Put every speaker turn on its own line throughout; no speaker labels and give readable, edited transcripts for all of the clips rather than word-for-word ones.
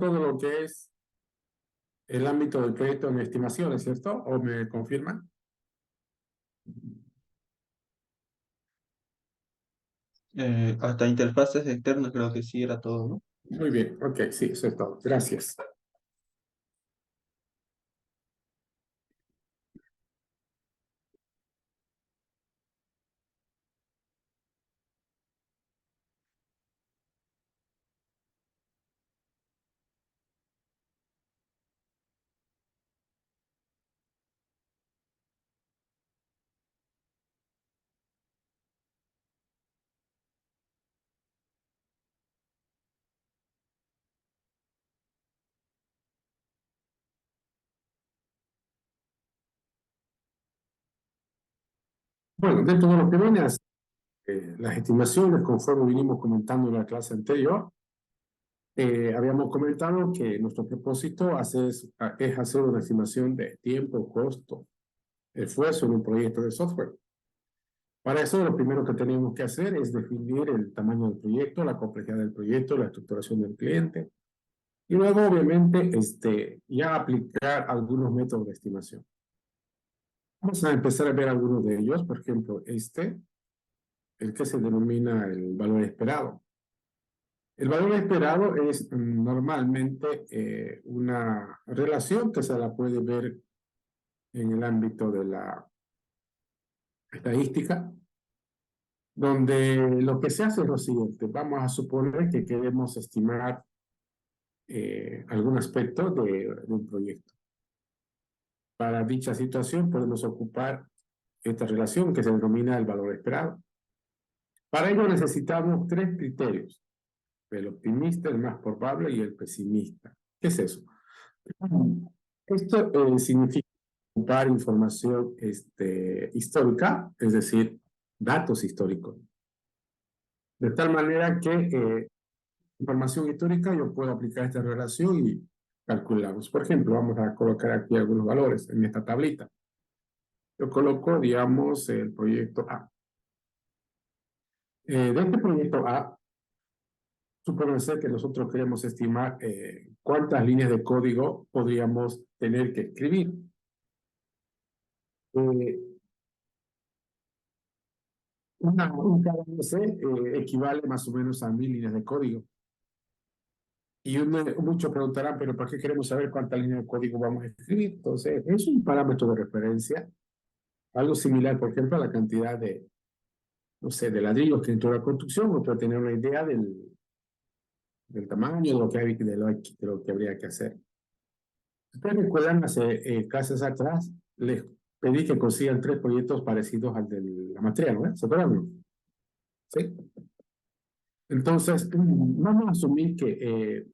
todo lo que es el ámbito del proyecto en estimaciones, ¿cierto? ¿O me confirman?
Hasta interfaces externas creo que sí era todo, ¿no?
Muy bien, ok, sí, eso es todo. Gracias. Bueno, dentro de lo que viene a ser, las estimaciones, conforme vinimos comentando en la clase anterior, habíamos comentado que nuestro propósito es hacer una estimación de tiempo, costo, esfuerzo en un proyecto de software. Para eso, lo primero que tenemos que hacer es definir el tamaño del proyecto, la complejidad del proyecto, la estructuración del cliente, y luego, obviamente, ya aplicar algunos métodos de estimación. Vamos a empezar a ver algunos de ellos, por ejemplo, el que se denomina el valor esperado. El valor esperado es normalmente una relación que se la puede ver en el ámbito de la estadística, donde lo que se hace es lo siguiente. Vamos a suponer que queremos estimar algún aspecto de un proyecto. Para dicha situación podemos ocupar esta relación que se denomina el valor esperado. Para ello necesitamos tres criterios: el optimista, el más probable y el pesimista. ¿Qué es eso? Esto significa ocupar información histórica, es decir, datos históricos. De tal manera que información histórica yo puedo aplicar esta relación y calculamos. Por ejemplo, vamos a colocar aquí algunos valores en esta tablita. Yo coloco, digamos, el proyecto A. De este proyecto A, supóngase que nosotros queremos estimar cuántas líneas de código podríamos tener que escribir. Eh, un KDS equivale más o menos a 1000 líneas de código. Y muchos preguntarán, pero ¿por qué queremos saber cuántas líneas de código vamos a escribir? Entonces, es un parámetro de referencia, algo similar, por ejemplo, a la cantidad de, no sé, de ladrillos que entró a la construcción, o para tener una idea del tamaño de lo que habría que hacer. Ustedes recuerdan, hace clases atrás, les pedí que consigan tres proyectos parecidos al de la materia, ¿no? ¿Se acuerdan? ¿Sí? Entonces, vamos a asumir que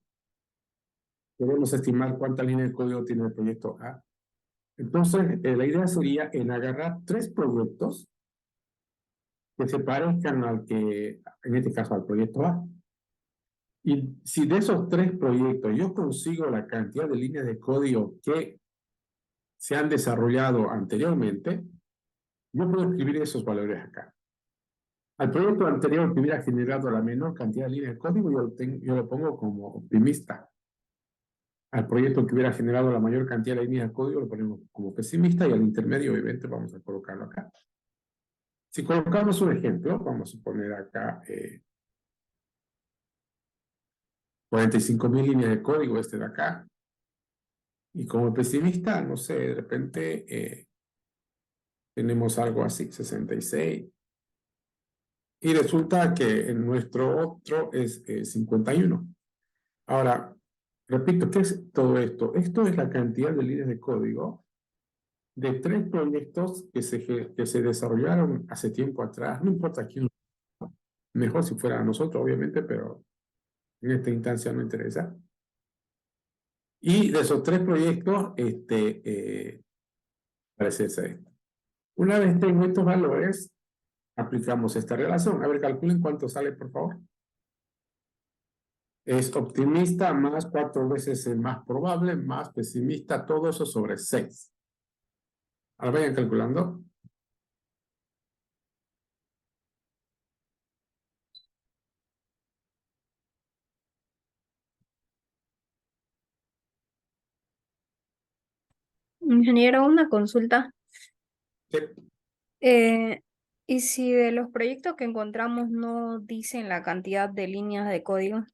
queremos estimar cuántas líneas de código tiene el proyecto A. Entonces, la idea sería en agarrar tres proyectos que se parezcan al que, en este caso, al proyecto A. Y si de esos tres proyectos yo consigo la cantidad de líneas de código que se han desarrollado anteriormente, yo puedo escribir esos valores acá. Al proyecto anterior que hubiera generado la menor cantidad de líneas de código, yo lo pongo como optimista. Al proyecto que hubiera generado la mayor cantidad de líneas de código lo ponemos como pesimista, y al intermedio, obviamente, vamos a colocarlo acá. Si colocamos un ejemplo, vamos a poner acá 45,000 líneas de código, este de acá. Y como pesimista, no sé, de repente tenemos algo así, 66. Y resulta que en nuestro otro es 51. Ahora, repito, ¿qué es todo esto? Esto es la cantidad de líneas de código de tres proyectos que se desarrollaron hace tiempo atrás. No importa quién, mejor si fuera a nosotros, obviamente, pero en esta instancia no interesa. Y de esos tres proyectos, parece ser. Una vez tengo estos valores, aplicamos esta relación. A ver, calculen cuánto sale, por favor. Es optimista más 4 veces el más probable, más pesimista, todo eso sobre 6. Ahora vayan calculando.
Ingeniero, una consulta.
Sí.
Eh, ¿Y si de los proyectos que encontramos no dicen la cantidad de líneas de código?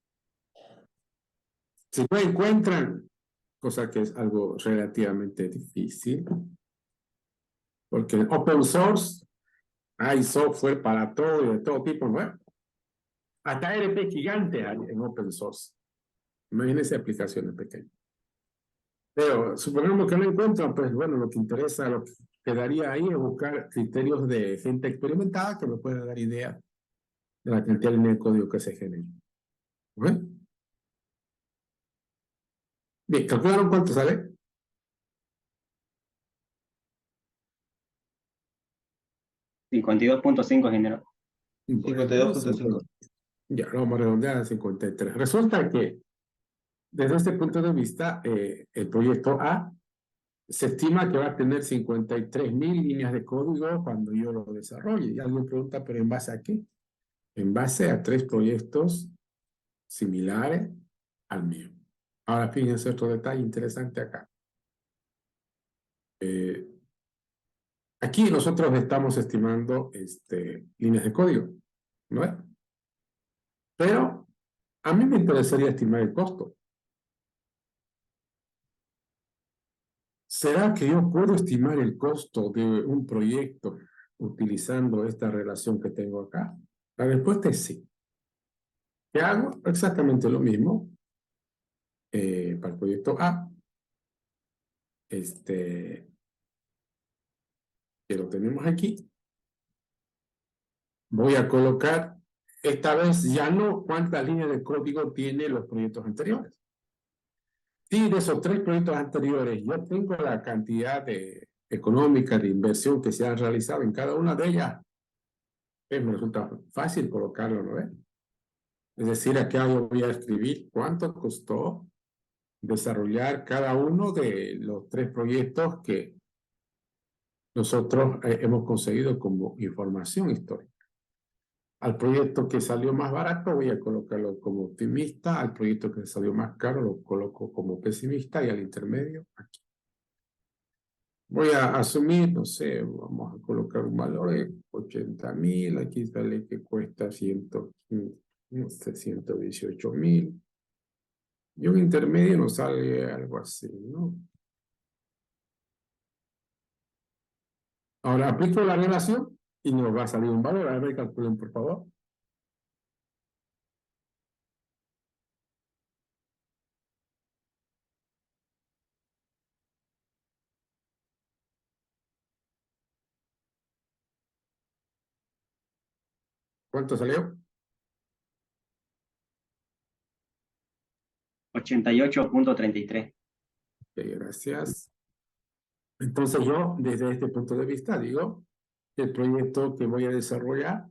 Si no encuentran, cosa que es algo relativamente difícil, porque en open source hay software para todo y de todo tipo, ¿no? Hasta RP gigante hay en open source. Imagínense aplicaciones pequeñas. Pero supongamos que no encuentran, pues bueno, lo que interesa, lo que quedaría ahí es buscar criterios de gente experimentada que nos pueda dar idea de la cantidad de línea de código que se genera. ¿No? Bien, ¿calcularon cuánto sale?
52.5 generó.
Bueno,
52.5.
ya lo vamos a redondear a 53. Resulta que desde este punto de vista, el proyecto A se estima que va a tener 53.000 líneas de código cuando yo lo desarrolle. Y alguien pregunta, ¿pero en base a qué? En base a 3 proyectos similares al mío. Ahora fíjense otro detalle interesante acá. Aquí nosotros estamos estimando líneas de código, ¿no es? Pero a mí me interesaría estimar el costo. ¿Será que yo puedo estimar el costo de un proyecto utilizando esta relación que tengo acá? La respuesta es sí. ¿Qué hago? Exactamente lo mismo para el proyecto A. Que lo tenemos aquí. Voy a colocar, esta vez ya no cuántas líneas de código tienen los proyectos anteriores. Si de esos 3 proyectos anteriores yo tengo la cantidad económica de inversión que se ha realizado en cada una de ellas, me resulta fácil colocarlo, ¿no ves? Es decir, acá yo voy a escribir cuánto costó desarrollar cada uno de los 3 proyectos que nosotros hemos conseguido como información histórica. Al proyecto que salió más barato voy a colocarlo como optimista, al proyecto que salió más caro lo coloco como pesimista y al intermedio aquí. Voy a asumir, no sé, vamos a colocar un valor de 80.000, aquí sale que cuesta 118.000. Y un intermedio nos sale algo así, ¿no? Ahora aplico la relación y nos va a salir un valor. A ver, calculen, por favor. ¿Cuánto salió?
88.33.
Ok, gracias. Entonces yo, desde este punto de vista, digo que el proyecto que voy a desarrollar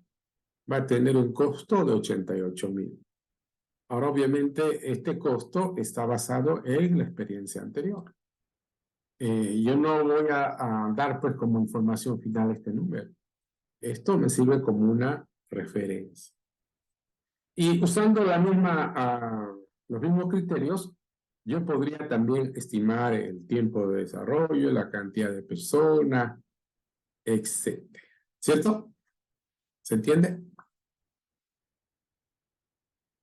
va a tener un costo de 88.000. Ahora, obviamente, este costo está basado en la experiencia anterior. Yo no voy a dar, pues, como información final este número. Esto me sirve como una referencia. Y usando los mismos criterios, yo podría también estimar el tiempo de desarrollo, la cantidad de personas, etcétera. ¿Cierto? ¿Se entiende?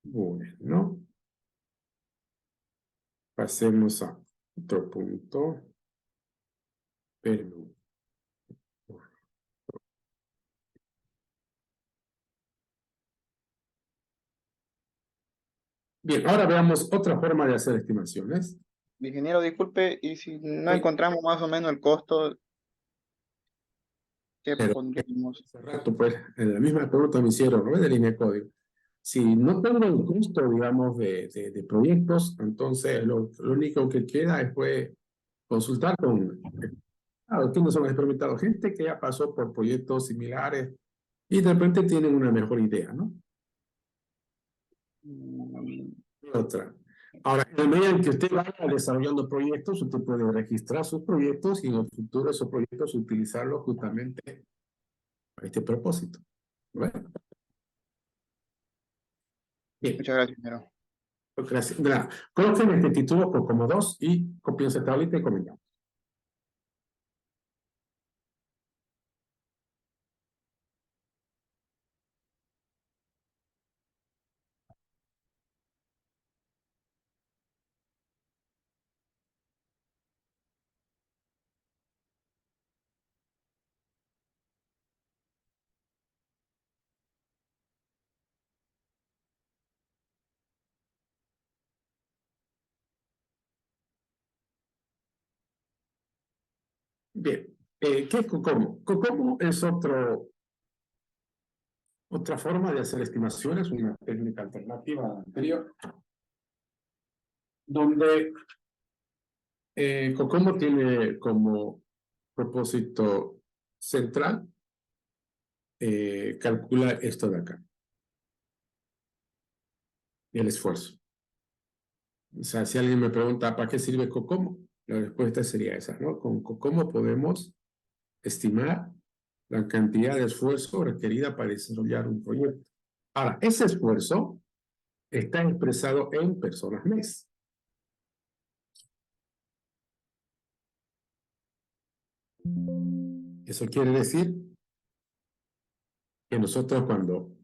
Bueno, pasemos a otro punto. Perú. Bien, ahora veamos otra forma de hacer estimaciones.
Ingeniero, disculpe, y si no
Sí,
encontramos más o menos el costo, ¿qué
pero
pondríamos?
hace rato, pues, en la misma pregunta me hicieron, ¿no? De línea de código. Si no tengo un costo, digamos, de proyectos, entonces lo único que queda es, pues, consultar con quienes son experimentados, gente que ya pasó por proyectos similares y de repente tienen una mejor idea, ¿no?
Mm,
Otra. Ahora, en la medida en que usted vaya desarrollando proyectos, usted puede registrar sus proyectos y en el futuro esos proyectos utilizarlos justamente para este propósito. Bueno, bien,
Muchas gracias, ingeniero.
gracias. Coloquen este título por como 2 y copien esta tablita y comentamos. Bien, ¿qué es COCOMO? COCOMO es otra forma de hacer estimaciones, una técnica alternativa a la anterior, donde COCOMO tiene como propósito central calcular esto de acá, el esfuerzo. O sea, si alguien me pregunta, ¿para qué sirve COCOMO? La respuesta sería esa, ¿no? Con COCOMO podemos estimar la cantidad de esfuerzo requerida para desarrollar un proyecto. Ahora, ese esfuerzo está expresado en personas mes. Eso quiere decir que nosotros cuando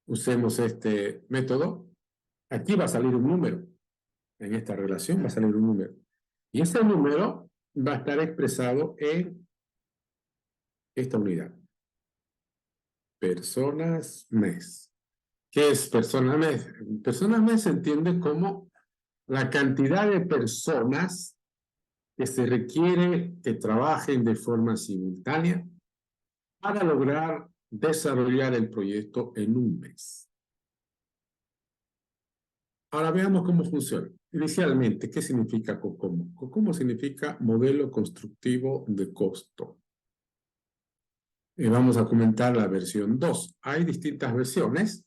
usemos este método, aquí va a salir un número. En esta relación va a salir un número. Y ese número va a estar expresado en esta unidad. Personas mes. ¿Qué es personas mes? Personas mes se entiende como la cantidad de personas que se requiere que trabajen de forma simultánea para lograr desarrollar el proyecto en un mes. Ahora veamos cómo funciona. Inicialmente, ¿qué significa COCOMO? COCOMO significa modelo constructivo de costo. Vamos a comentar la versión 2. Hay distintas versiones.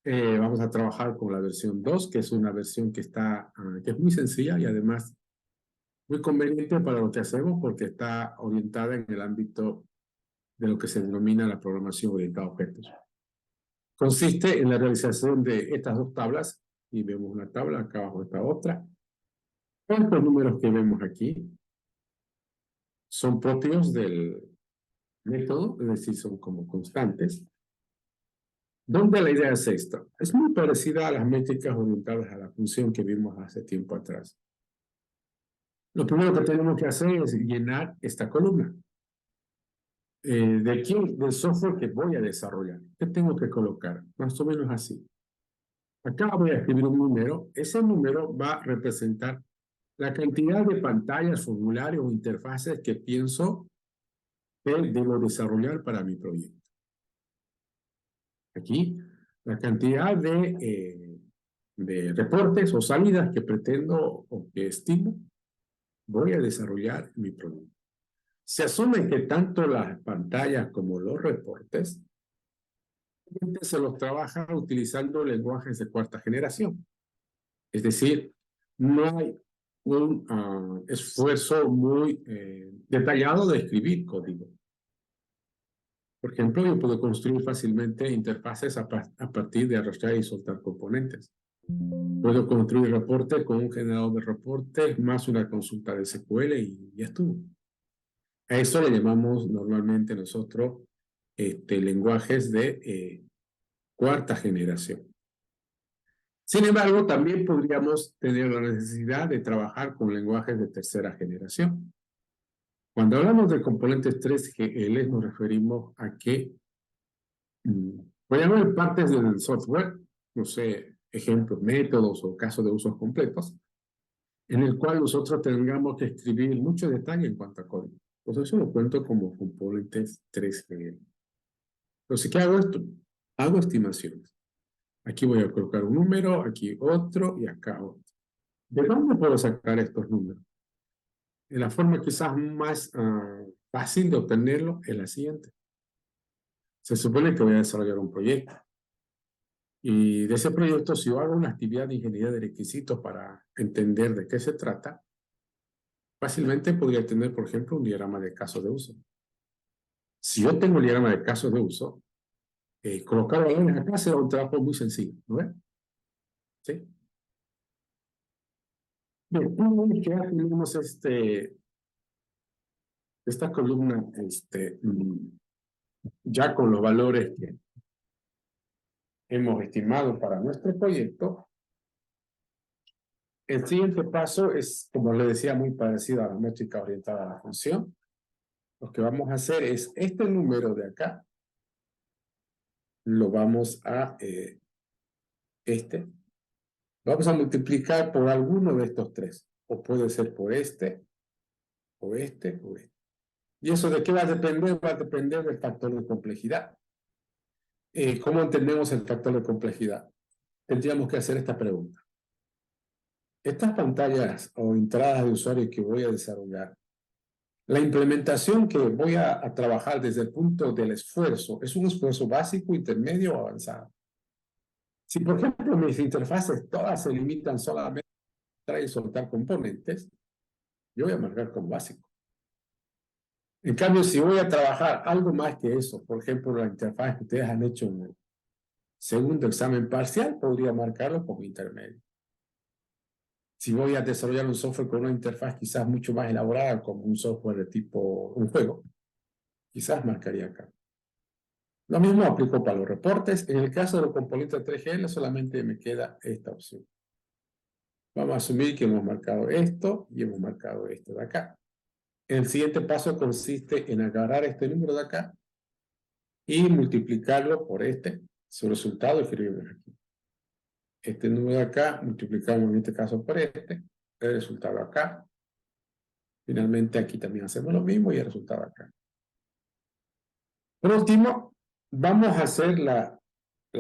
Vamos a trabajar con la versión 2, que es una versión que es muy sencilla y además muy conveniente para lo que hacemos porque está orientada en el ámbito de lo que se denomina la programación orientada a objetos. Consiste en la realización de estas dos tablas, y vemos una tabla, acá abajo está otra. Estos números que vemos aquí son propios del método, es decir, son como constantes, donde la idea es esta. Es muy parecida a las métricas orientadas a la función que vimos hace tiempo atrás. Lo primero que tenemos que hacer es llenar esta columna. ¿De quién? Del software que voy a desarrollar. ¿Qué tengo que colocar? Más o menos así. Acá voy a escribir un número. Ese número va a representar la cantidad de pantallas, formularios o interfaces que pienso que debo desarrollar para mi proyecto. Aquí, la cantidad de reportes o salidas que pretendo o que estimo voy a desarrollar mi proyecto. Se asume que tanto las pantallas como los reportes se los trabaja utilizando lenguajes de cuarta generación. Es decir, no hay un esfuerzo muy detallado de escribir código. Por ejemplo, yo puedo construir fácilmente interfaces a partir de arrastrar y soltar componentes. Puedo construir reportes con un generador de reportes más una consulta de SQL y ya estuvo. A eso le llamamos normalmente nosotros lenguajes de cuarta generación. Sin embargo, también podríamos tener la necesidad de trabajar con lenguajes de tercera generación. Cuando hablamos de componentes 3GL nos referimos a que voy a ver partes del software, no sé, ejemplos, métodos o casos de usos completos, en el cual nosotros tengamos que escribir mucho detalle en cuanto a código. Pues eso lo cuento como componentes 3GL. Entonces, ¿qué hago esto? Hago estimaciones. Aquí voy a colocar un número, aquí otro y acá otro. ¿De dónde puedo sacar estos números? La forma quizás más fácil de obtenerlo es la siguiente. Se supone que voy a desarrollar un proyecto. Y de ese proyecto, si yo hago una actividad de ingeniería de requisitos para entender de qué se trata, fácilmente podría tener, por ejemplo, un diagrama de casos de uso. Si yo tengo el diagrama de casos de uso, colocar valores acá será un trabajo muy sencillo, ¿no ves? ¿Sí? Bien, una vez que ya tenemos esta columna ya con los valores que hemos estimado para nuestro proyecto, el siguiente paso es, como le decía, muy parecido a la métrica orientada a la función. Lo que vamos a hacer es este número de acá, lo vamos a, vamos a multiplicar por alguno de estos tres, o puede ser por este, o este, o este. ¿Y eso de qué va a depender? Va a depender del factor de complejidad. ¿Cómo entendemos el factor de complejidad? Tendríamos que hacer esta pregunta. Estas pantallas o entradas de usuario que voy a desarrollar, la implementación que voy a trabajar desde el punto del esfuerzo, ¿es un esfuerzo básico, intermedio o avanzado? Si, por ejemplo, mis interfaces todas se limitan solamente a traer y soltar componentes, yo voy a marcar como básico. En cambio, si voy a trabajar algo más que eso, por ejemplo, la interfaz que ustedes han hecho en el segundo examen parcial, podría marcarlo como intermedio. Si voy a desarrollar un software con una interfaz quizás mucho más elaborada, como un software de tipo un juego, quizás marcaría acá. Lo mismo aplico para los reportes. En el caso de los componentes 3GL, solamente me queda esta opción. Vamos a asumir que hemos marcado esto y hemos marcado esto de acá. El siguiente paso consiste en agarrar este número de acá y multiplicarlo por su resultado, y escribirlo aquí. Este número de acá, multiplicamos en este caso por el resultado acá. Finalmente aquí también hacemos lo mismo y el resultado acá. Por último, vamos a hacer la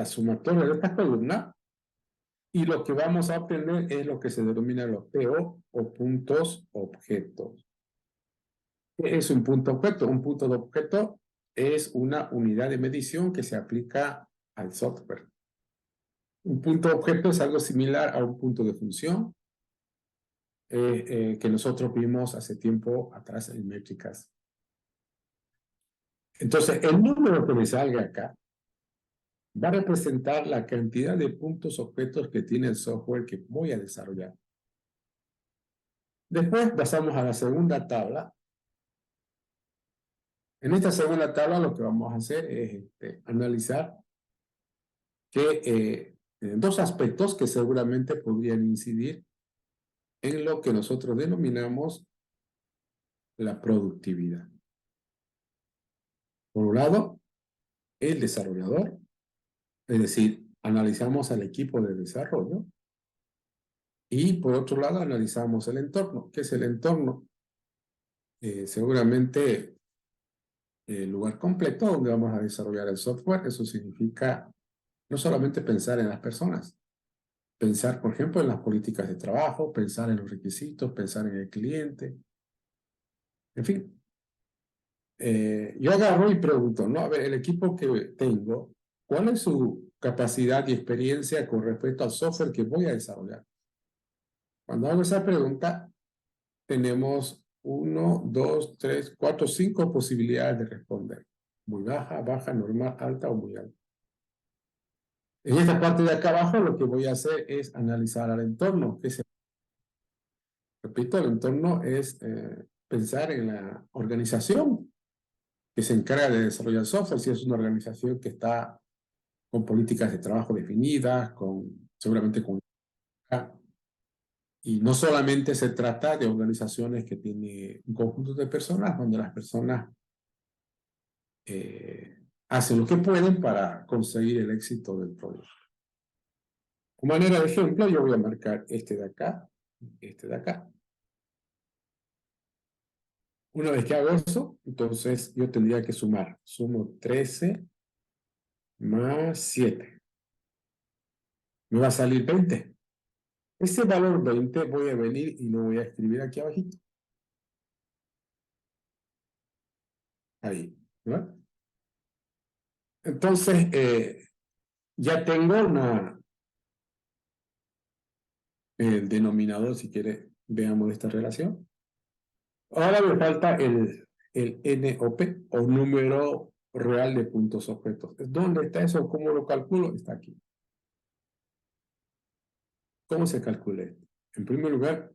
sumatoria de esta columna y lo que vamos a obtener es lo que se denomina los PO o puntos objetos. ¿Qué es un punto objeto? Un punto de objeto es una unidad de medición que se aplica al software. Un punto de objeto es algo similar a un punto de función que nosotros vimos hace tiempo atrás en métricas. Entonces, el número que me salga acá va a representar la cantidad de puntos objetos que tiene el software que voy a desarrollar. Después pasamos a la segunda tabla. En esta segunda tabla lo que vamos a hacer es analizar dos aspectos que seguramente podrían incidir en lo que nosotros denominamos la productividad. Por un lado, el desarrollador, es decir, analizamos al equipo de desarrollo, y por otro lado analizamos el entorno. ¿Qué es el entorno? Seguramente el lugar completo donde vamos a desarrollar el software. Eso significa no solamente pensar en las personas, pensar, por ejemplo, en las políticas de trabajo, pensar en los requisitos, pensar en el cliente, en fin. Yo agarro y pregunto, ¿no? A ver, el equipo que tengo, ¿cuál es su capacidad y experiencia con respecto al software que voy a desarrollar? Cuando hago esa pregunta, tenemos 1, 2, 3, 4, 5 posibilidades de responder. Muy baja, baja, normal, alta o muy alta. En esta parte de acá abajo lo que voy a hacer es analizar al entorno. Repito, el entorno es pensar en la organización que se encarga de desarrollar software, si es una organización que está con políticas de trabajo definidas, seguramente con... Y no solamente se trata de organizaciones que tienen un conjunto de personas, donde las personas hacen lo que pueden para conseguir el éxito del proyecto. Como manera de ejemplo, yo voy a marcar este de acá, este de acá. Una vez que hago eso, entonces yo tendría que sumar. Sumo 13 más 7. Me va a salir 20. Ese valor 20 voy a venir y lo voy a escribir aquí abajito. Ahí, ¿verdad? Entonces, ya tengo el denominador, si quiere, veamos esta relación. Ahora me falta el NOP, o número real de puntos objetos. ¿Dónde está eso? ¿Cómo lo calculo? Está aquí. ¿Cómo se calcula esto? En primer lugar,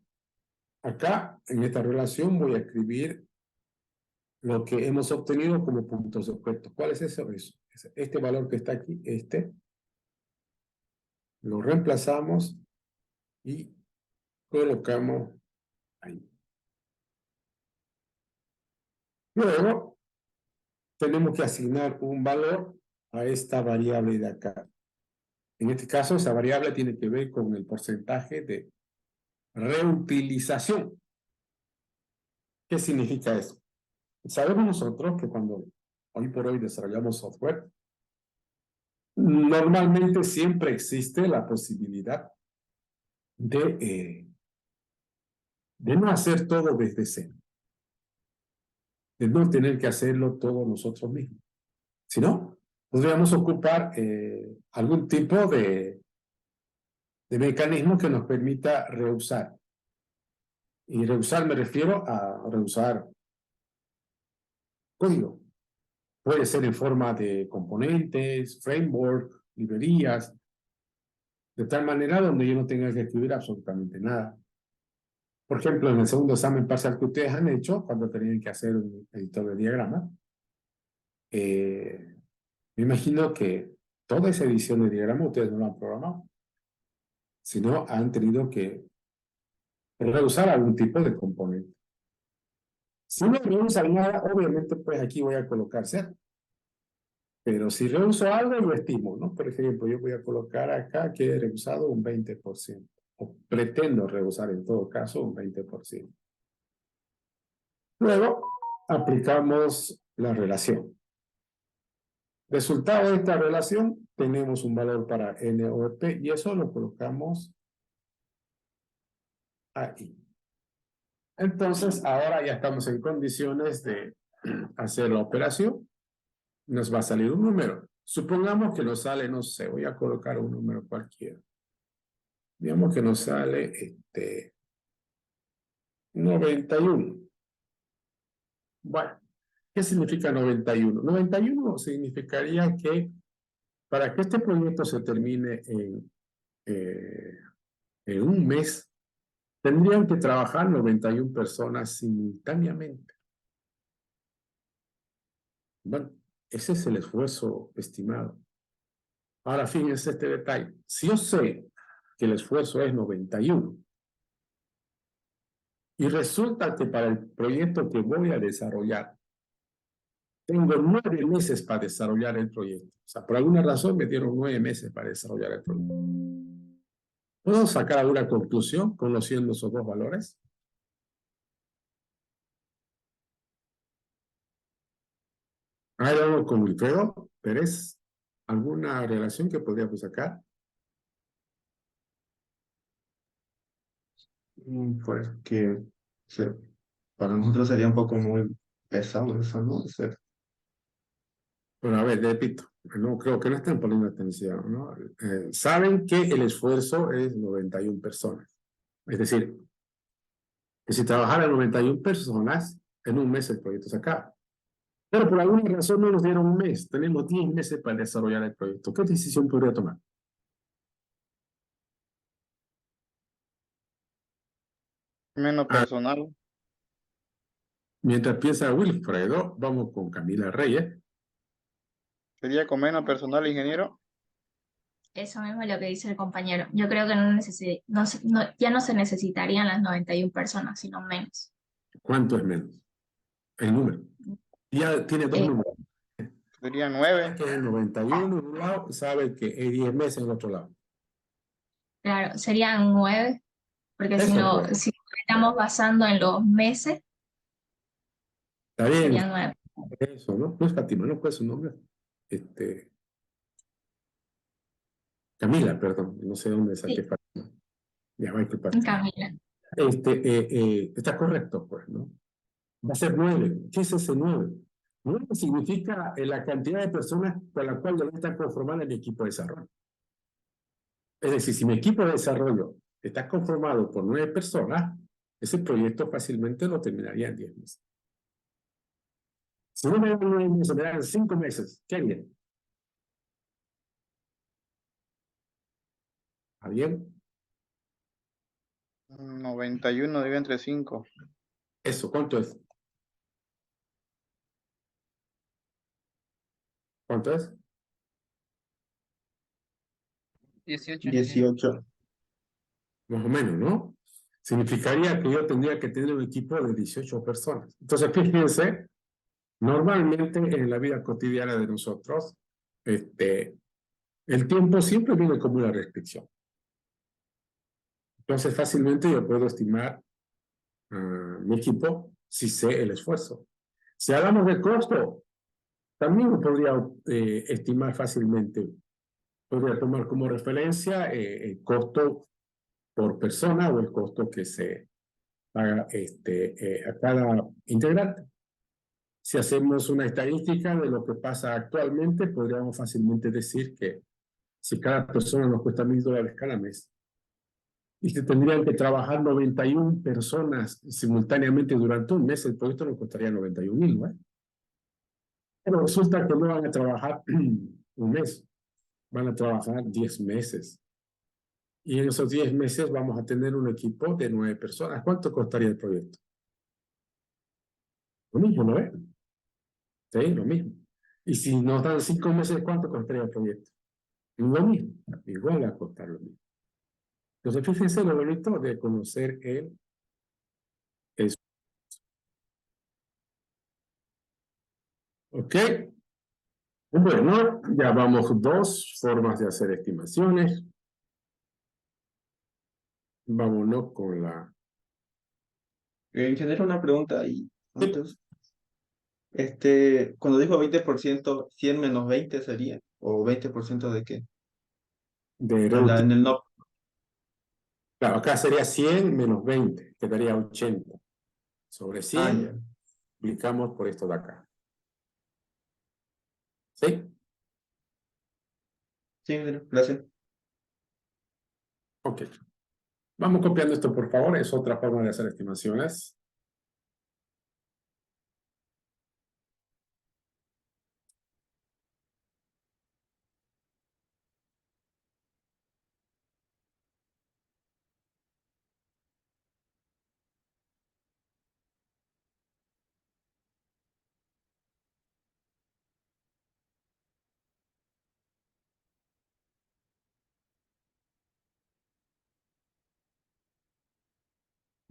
acá, en esta relación, voy a escribir lo que hemos obtenido como puntos objetos. ¿Cuál es eso? Este valor que está aquí, lo reemplazamos y colocamos ahí. Luego, tenemos que asignar un valor a esta variable de acá. En este caso, esa variable tiene que ver con el porcentaje de reutilización. ¿Qué significa eso? Sabemos nosotros que cuando hoy por hoy desarrollamos software, normalmente siempre existe la posibilidad de no hacer todo desde cero, de no tener que hacerlo todo nosotros mismos. Si no, podríamos ocupar algún tipo de mecanismo que nos permita reusar. Y reusar me refiero a reusar código. Puede ser en forma de componentes, framework, librerías, de tal manera donde yo no tenga que escribir absolutamente nada. Por ejemplo, en el segundo examen parcial que ustedes han hecho, cuando tenían que hacer un editor de diagramas, me imagino que toda esa edición de diagrama ustedes no la han programado, sino han tenido que reusar algún tipo de componente. Si no reusan nada, obviamente pues aquí voy a colocar cero. Pero si reuso algo, lo estimo, ¿no? Por ejemplo, yo voy a colocar acá que he reusado un 20%. O pretendo reusar en todo caso un 20%. Luego, aplicamos la relación. Resultado de esta relación, tenemos un valor para N over P y eso lo colocamos ahí. Entonces, ahora ya estamos en condiciones de hacer la operación. Nos va a salir un número. Supongamos que nos sale, no sé, voy a colocar un número cualquiera. Digamos que nos sale 91. Bueno, ¿qué significa 91? 91 significaría que para que este proyecto se termine en un mes, tendrían que trabajar 91 personas simultáneamente. Bueno, ese es el esfuerzo estimado. Ahora fíjense este detalle. Si yo sé que el esfuerzo es 91 y resulta que para el proyecto que voy a desarrollar tengo 9 meses para desarrollar el proyecto. O sea, por alguna razón me dieron 9 meses para desarrollar el proyecto. ¿Puedo sacar alguna conclusión conociendo esos dos valores? ¿Hay algo con Wilfredo Pérez? ¿Alguna relación que podríamos sacar?
Pues que para nosotros sería un poco muy pesado eso, ¿no?
Bueno, a ver, repito, no creo que no estén poniendo atención, ¿no? Saben que el esfuerzo es 91 personas. Es decir, que si trabajaran 91 personas, en un mes el proyecto se acaba. Pero por alguna razón no nos dieron un mes. Tenemos 10 meses para desarrollar el proyecto. ¿Qué decisión podría tomar?
Menos personal.
Mientras piensa Wilfredo, vamos con Camila Reyes.
Sería con menos personal, ingeniero.
Eso mismo es lo que dice el compañero. Yo creo que ya no se necesitarían las 91 personas, sino menos.
¿Cuánto es menos? El número. Ya tiene dos números.
Sería
Sabe
9.
que es 91 en un lado, sabe que es 10 meses en el otro lado.
Claro, serían 9, porque
Eso,
si no,
pues.
si estamos basando en los meses,
Está bien.
serían 9.
Eso, ¿no? No es Fátima, ¿no? ¿Cuál es su nombre? Camila, perdón. No sé dónde saqué
Sí.
Fátima. Ya va a disculpar.
Camila.
Está correcto, pues, ¿no? Va a ser 9. ¿Qué es ese 9? 9 significa la cantidad de personas con la cual debe estar conformada mi equipo de desarrollo. Es decir, si mi equipo de desarrollo está conformado por 9 personas, ese proyecto fácilmente lo terminaría en 10 meses. Si no me dan 9 meses, me dan 5 meses. ¿Qué haría? ¿Está bien?
91 dividido entre 5.
Eso, ¿cuánto es? ¿Cuánto es?
18.
Más o menos, ¿no? Significaría que yo tendría que tener un equipo de 18 personas. Entonces, fíjense, normalmente en la vida cotidiana de nosotros, el tiempo siempre viene como una restricción. Entonces, fácilmente yo puedo estimar mi equipo si sé el esfuerzo. Si hablamos de costo, también lo podría estimar fácilmente. Podría tomar como referencia el costo por persona o el costo que se paga a cada integrante. Si hacemos una estadística de lo que pasa actualmente, podríamos fácilmente decir que si cada persona nos cuesta $1,000 cada mes y que tendrían que trabajar 91 personas simultáneamente durante un mes, el proyecto nos costaría 91,000, ¿no? Pero resulta que no van a trabajar un mes, van a trabajar 10 meses. Y en esos 10 meses vamos a tener un equipo de 9 personas. ¿Cuánto costaría el proyecto? Lo mismo, ¿no es? Sí, lo mismo. Y si nos dan 5 meses, ¿cuánto costaría el proyecto? Lo mismo, igual a costar lo mismo. Entonces, fíjense lo bonito de conocer el ¿ok? Bueno, ya vamos 2 formas de hacer estimaciones. Vámonos con la...
Ingeniero, una pregunta ahí.
Sí.
Antes. Cuando dijo 20%, 100 menos 20 sería, o 20% de qué?
de
En el no.
Claro, acá sería 100 menos 20, quedaría 80. Sobre 100,
Ya.
multiplicamos por esto de acá. ¿Sí?
Sí, ingeniero, gracias.
Ok. Vamos copiando esto, por favor. Es otra forma de hacer estimaciones.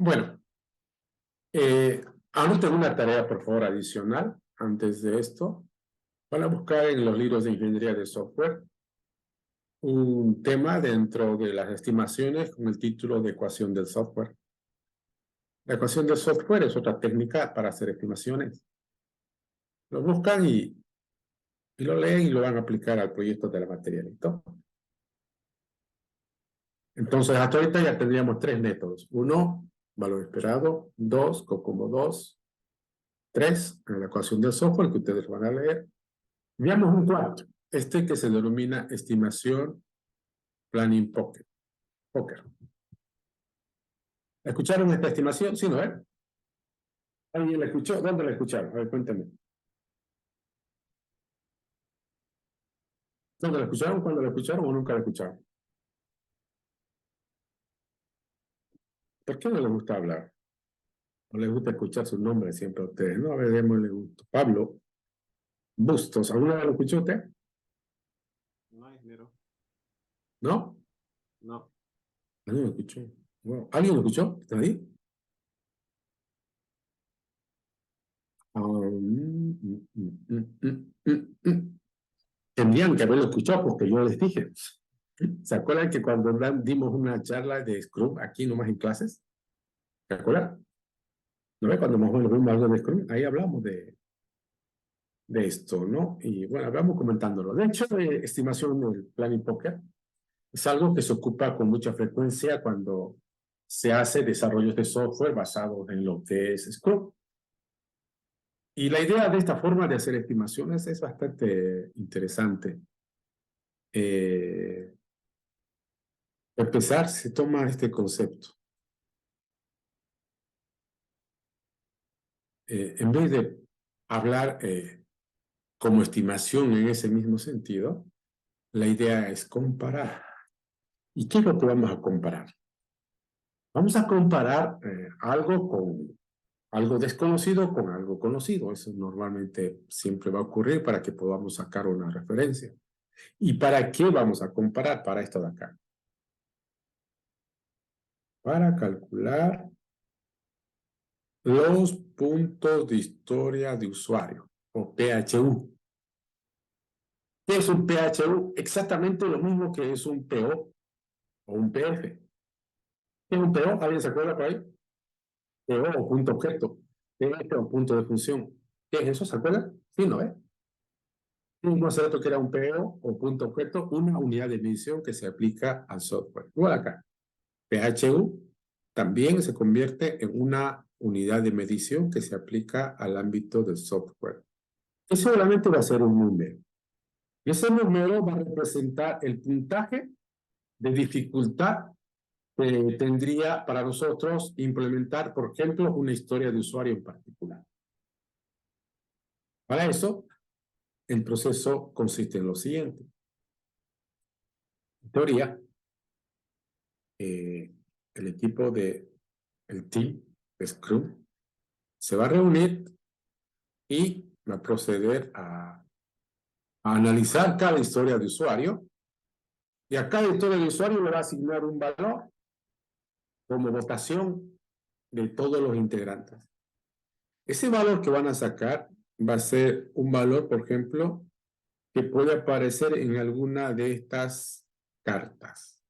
Bueno, anoten una tarea, por favor, adicional antes de esto. Van a buscar en los libros de ingeniería de software un tema dentro de las estimaciones con el título de ecuación del software. La ecuación del software es otra técnica para hacer estimaciones. Lo buscan y lo leen y lo van a aplicar al proyecto de la materia. ¿Listo? Entonces, hasta ahorita ya tendríamos 3 métodos. 1, valor esperado. 2, COCOMO 2. 3, la ecuación del software que ustedes van a leer. Veamos un cuarto. Este que se denomina estimación planning poker. ¿Escucharon esta estimación? Sí, ¿no es? ¿Alguien la escuchó? ¿Dónde la escucharon? A ver, cuéntame. ¿Dónde la escucharon? ¿Cuándo la escucharon o nunca la escucharon? ¿Por qué no les gusta hablar? No les gusta escuchar su nombre siempre a ustedes. No, a ver, démosle gusto. Pablo Bustos, ¿alguna vez lo escuchó usted?
No, ingeniero.
¿No?
No.
¿Alguien lo escuchó? Bueno, ¿alguien lo escuchó? ¿Está ahí? Tendrían que haberlo escuchado porque yo les dije. ¿Se acuerdan que cuando dimos una charla de Scrum aquí nomás en clases? ¿Se acuerdan? ¿No ve? Cuando más o menos vimos algo de Scrum, ahí hablamos de esto, ¿no? Y bueno, vamos comentándolo. De hecho, estimación del planning poker es algo que se ocupa con mucha frecuencia cuando se hace desarrollos de software basados en lo que es Scrum. Y la idea de esta forma de hacer estimaciones es bastante interesante. Para empezar, se toma este concepto. En vez de hablar como estimación en ese mismo sentido, la idea es comparar. ¿Y qué es lo que vamos a comparar? Vamos a comparar algo con algo desconocido con algo conocido. Eso normalmente siempre va a ocurrir para que podamos sacar una referencia. ¿Y para qué vamos a comparar? Para esto de acá. Para calcular los puntos de historia de usuario, o PHU. ¿Qué es un PHU? Exactamente lo mismo que es un PO o un PF. ¿Qué es un PO? ¿Alguien se acuerda por ahí? PO o punto objeto. de este punto de función. ¿Qué es eso? ¿Se acuerdan? Sí, ¿no es? Vamos a hacer otro que era un PO o punto objeto, una unidad de medición que se aplica al software. Igual acá. PHU también se convierte en una unidad de medición que se aplica al ámbito del software. Eso solamente va a ser un número. Y ese número va a representar el puntaje de dificultad que tendría para nosotros implementar, por ejemplo, una historia de usuario en particular. Para eso, el proceso consiste en lo siguiente. En teoría, el equipo el team de Scrum se va a reunir y va a proceder a analizar cada historia de usuario, y a cada historia de usuario le va a asignar un valor como votación de todos los integrantes. Ese valor que van a sacar va a ser un valor, por ejemplo, que puede aparecer en alguna de estas cartas.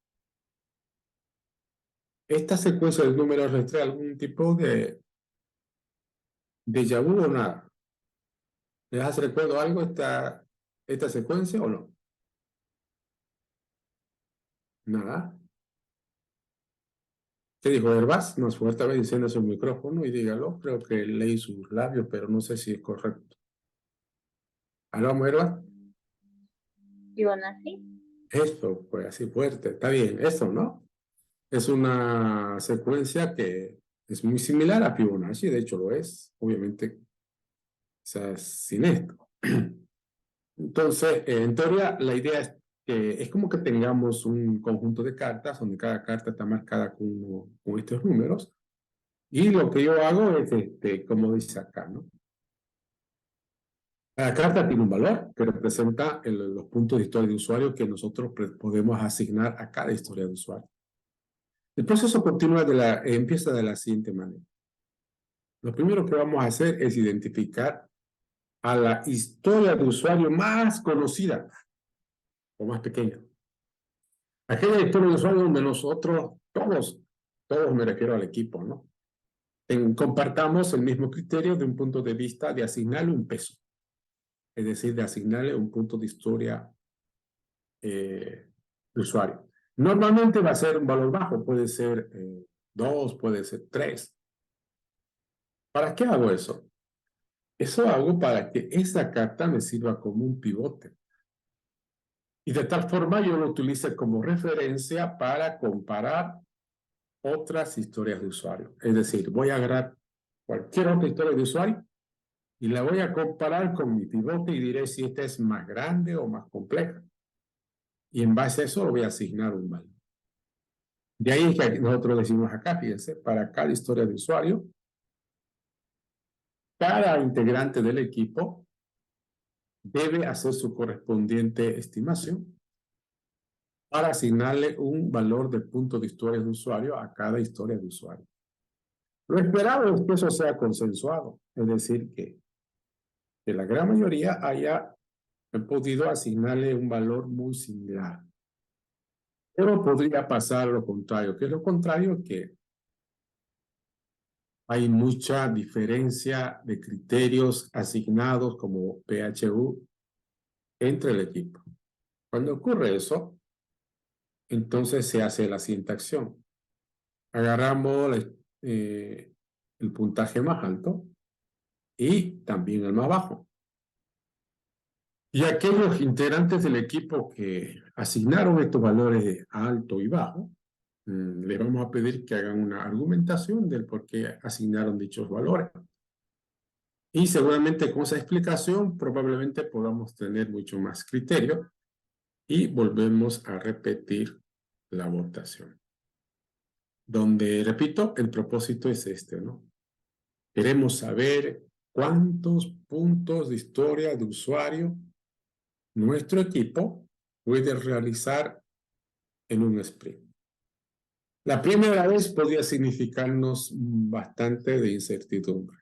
Esta secuencia de números les trae algún tipo de déjà vu o nada. ¿Les hace recuerdo algo esta secuencia o no? Nada. ¿Qué dijo Herbaz? Más fuerte, a ver, encienda su micrófono y dígalo. Creo que leí sus labios, pero no sé si es correcto. ¿Aló, Herbaz?
Fibonacci.
Esto, pues así fuerte. Está bien, eso, ¿no? Es una secuencia que es muy similar a Fibonacci, de hecho lo es, obviamente, quizás sin esto. Entonces, en teoría, la idea es que es como que tengamos un conjunto de cartas, donde cada carta está marcada con estos números, y lo que yo hago es, como dice acá, ¿no? Cada carta tiene un valor que representa los puntos de historia de usuario que nosotros podemos asignar a cada historia de usuario. El proceso continúa empieza de la siguiente manera. Lo primero que vamos a hacer es identificar a la historia de usuario más conocida o más pequeña. Aquella historia de usuario donde nosotros, todos me refiero al equipo, ¿no? Compartamos el mismo criterio de un punto de vista de asignarle un peso. Es decir, de asignarle un punto de historia de usuario. Normalmente va a ser un valor bajo, puede ser 2, puede ser 3. ¿Para qué hago eso? Eso hago para que esa carta me sirva como un pivote. Y de tal forma yo lo utilice como referencia para comparar otras historias de usuario. Es decir, voy a agarrar cualquier otra historia de usuario y la voy a comparar con mi pivote y diré si esta es más grande o más compleja. Y en base a eso lo voy a asignar un valor. De ahí que nosotros decimos acá, fíjense, para cada historia de usuario, cada integrante del equipo debe hacer su correspondiente estimación para asignarle un valor de punto de historia de usuario a cada historia de usuario. Lo esperado es que eso sea consensuado, es decir, que la gran mayoría haya podido asignarle un valor muy similar. Pero podría pasar lo contrario. ¿Qué es lo contrario? Que hay mucha diferencia de criterios asignados como PHU entre el equipo. Cuando ocurre eso, entonces se hace la siguiente acción. Agarramos el puntaje más alto y también el más bajo. Y aquellos integrantes del equipo que asignaron estos valores de alto y bajo, les vamos a pedir que hagan una argumentación del por qué asignaron dichos valores. Y seguramente con esa explicación probablemente podamos tener mucho más criterio y volvemos a repetir la votación. Donde, repito, el propósito es este, ¿no? Queremos saber cuántos puntos de historia de usuario nuestro equipo puede realizar en un sprint. La primera vez podría significarnos bastante de incertidumbre,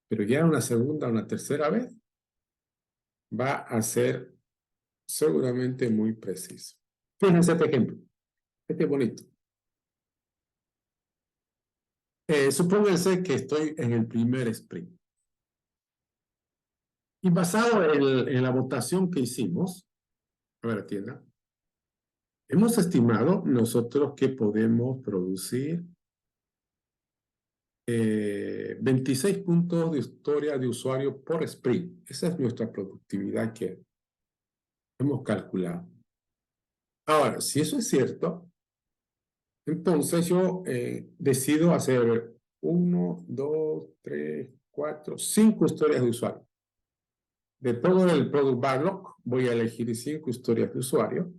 pero ya una segunda o una tercera vez va a ser seguramente muy preciso. Fíjense este ejemplo. Este es bonito. Supónganse que estoy en el primer sprint. Y basado en la votación que hicimos, a ver, atienda, hemos estimado nosotros que podemos producir 26 puntos de historia de usuario por sprint. Esa es nuestra productividad que hemos calculado. Ahora, si eso es cierto, entonces yo decido hacer 1, 2, 3, 4, 5 historias de usuario. De todo el product backlog, voy a elegir 5 historias de usuario.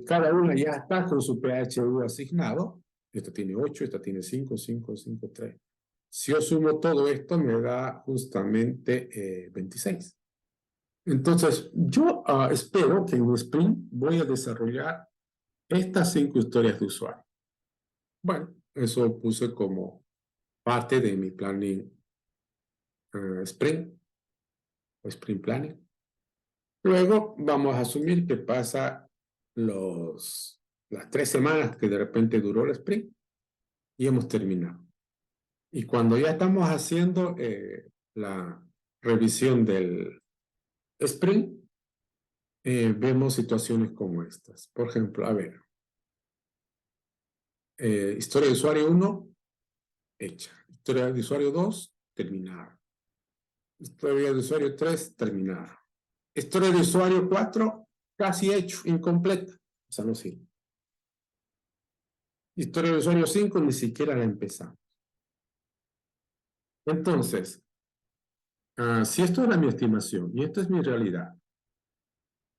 Cada una ya está con su PHU asignado. Esta tiene 8, esta tiene 5, 5, 5, 3. Si yo sumo todo esto, me da justamente 26. Entonces, yo espero que en un sprint voy a desarrollar estas 5 historias de usuario. Bueno, eso puse como parte de mi planning sprint o sprint planning. Luego vamos a asumir que pasa las 3 semanas que de repente duró el sprint y hemos terminado. Y cuando ya estamos haciendo la revisión del sprint, vemos situaciones como estas. Por ejemplo, a ver, historia de usuario 1, hecha. Historia de usuario 2, terminada. Historia de usuario 3, terminada. Historia de usuario 4, casi hecho, incompleta. O sea, no sirve. Historia de usuario 5, ni siquiera la empezamos. Entonces, si esto era mi estimación y esto es mi realidad,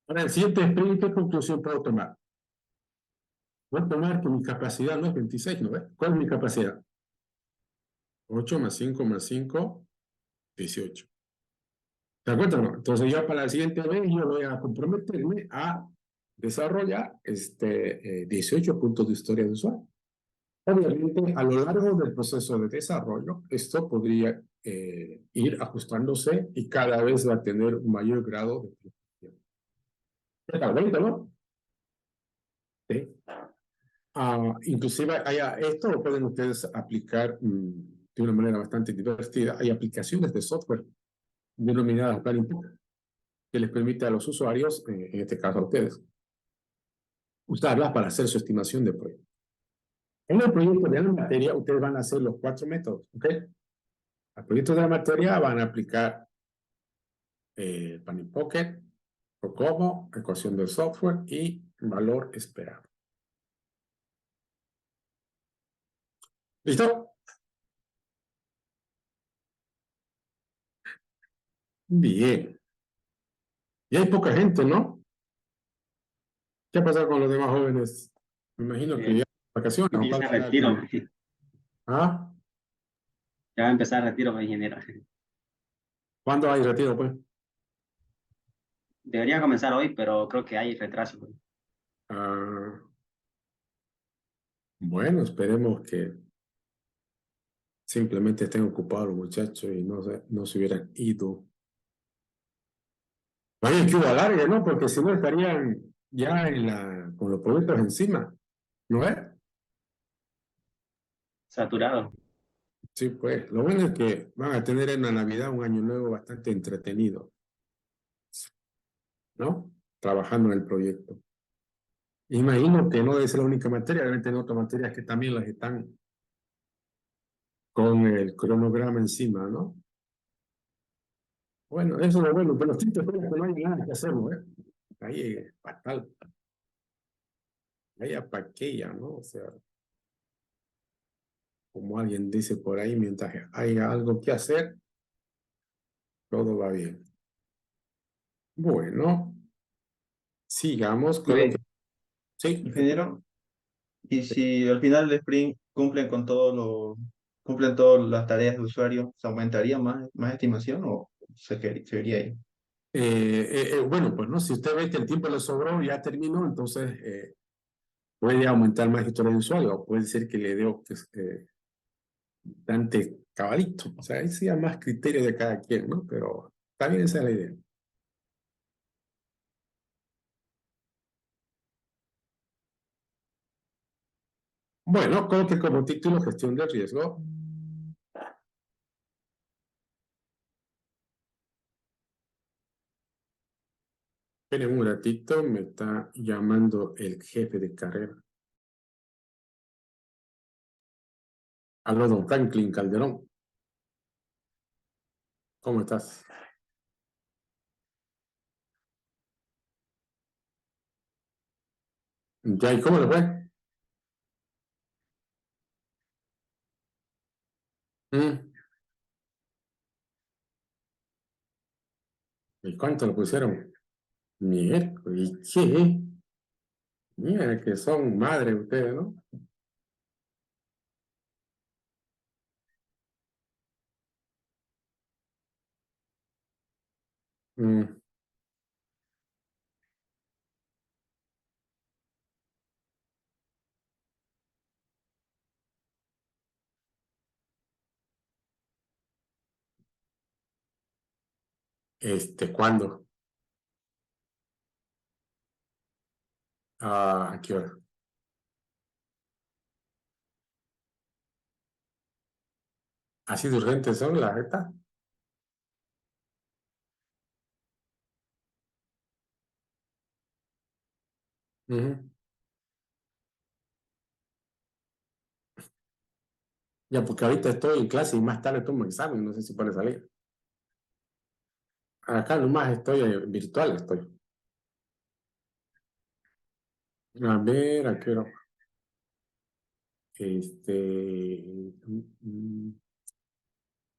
para el siguiente sprint, ¿qué conclusión puedo tomar? Voy a tomar que mi capacidad no es 26, ¿no ves? ¿Cuál es mi capacidad? 8 más 5 más 5, 18. ¿De acuerdo? No? Entonces yo para la siguiente vez yo voy a comprometerme a desarrollar 18 puntos de historia de usuario. Obviamente, a lo largo del proceso de desarrollo, esto podría ir ajustándose y cada vez va a tener un mayor grado de precisión. ¿Está bien, no? Sí. Inclusive, esto lo pueden ustedes aplicar de una manera bastante divertida. Hay aplicaciones de software denominadas Planning Book que les permite a los usuarios, en este caso a ustedes, usarlas para hacer su estimación de proyecto. En el proyecto de la materia, ustedes van a hacer los 4 métodos, ¿ok? Al proyecto de la materia van a aplicar Planning Pocket, COCOMO, ecuación del software y valor esperado. ¿Listo? Bien. Y hay poca gente, ¿no? ¿Qué ha pasado con los demás jóvenes? Me imagino que ya vacaciones. ¿O
Empieza
cuál será el
retiro.
tema? ¿Ah?
Ya va a empezar retiro, pues, ingeniero.
¿Cuándo hay retiro, pues?
Debería comenzar hoy, pero creo que hay retraso, pues.
Bueno, esperemos que simplemente estén ocupados los muchachos y no se hubieran ido. Vaya que hubo alargue, ¿no? Porque si no estarían ya con los proyectos encima, ¿no es?
Saturado.
Sí, pues, lo bueno es que van a tener en la Navidad un año nuevo bastante entretenido, ¿no? Trabajando en el proyecto. Imagino que no debe ser la única materia, deben tener otras materias que también las están con el cronograma encima, ¿no? Bueno, eso es lo bueno, pero sí te espero que no hay nada que hacer, ¿no? Ahí fatal. Ahí apaquilla, ¿no? O sea, como alguien dice por ahí, mientras haya algo que hacer, todo va bien. Bueno, sigamos con lo que... Sí,
Ingeniero, y si al final del sprint cumplen todas las tareas de usuario, ¿se aumentaría más estimación o seguiría ahí?
bueno, pues no, si usted ve que el tiempo le sobró, ya terminó, entonces puede aumentar más historia de usuario, o puede ser que le dé bastante cabalito, o sea, ahí sí hay más criterio de cada quien, ¿no? Pero está bien, esa es la idea. Bueno, coloque como título gestión de riesgo. Esperen un ratito, me está llamando el jefe de carrera. Aló, don Franklin Calderón. ¿Cómo estás? ¿Ya y cómo le fue? ¿Y cuánto le pusieron? Miércoles, ¿qué? Mira que son madres ustedes, ¿no? Mm, ¿cuándo? ¿A qué hora? ¿Así de urgentes son, la neta? Ujú. Ya, porque ahorita estoy en clase y más tarde tomo examen, no sé si puede salir. Acá nomás estoy virtual, estoy. A ver, ¿a qué hora? Mm,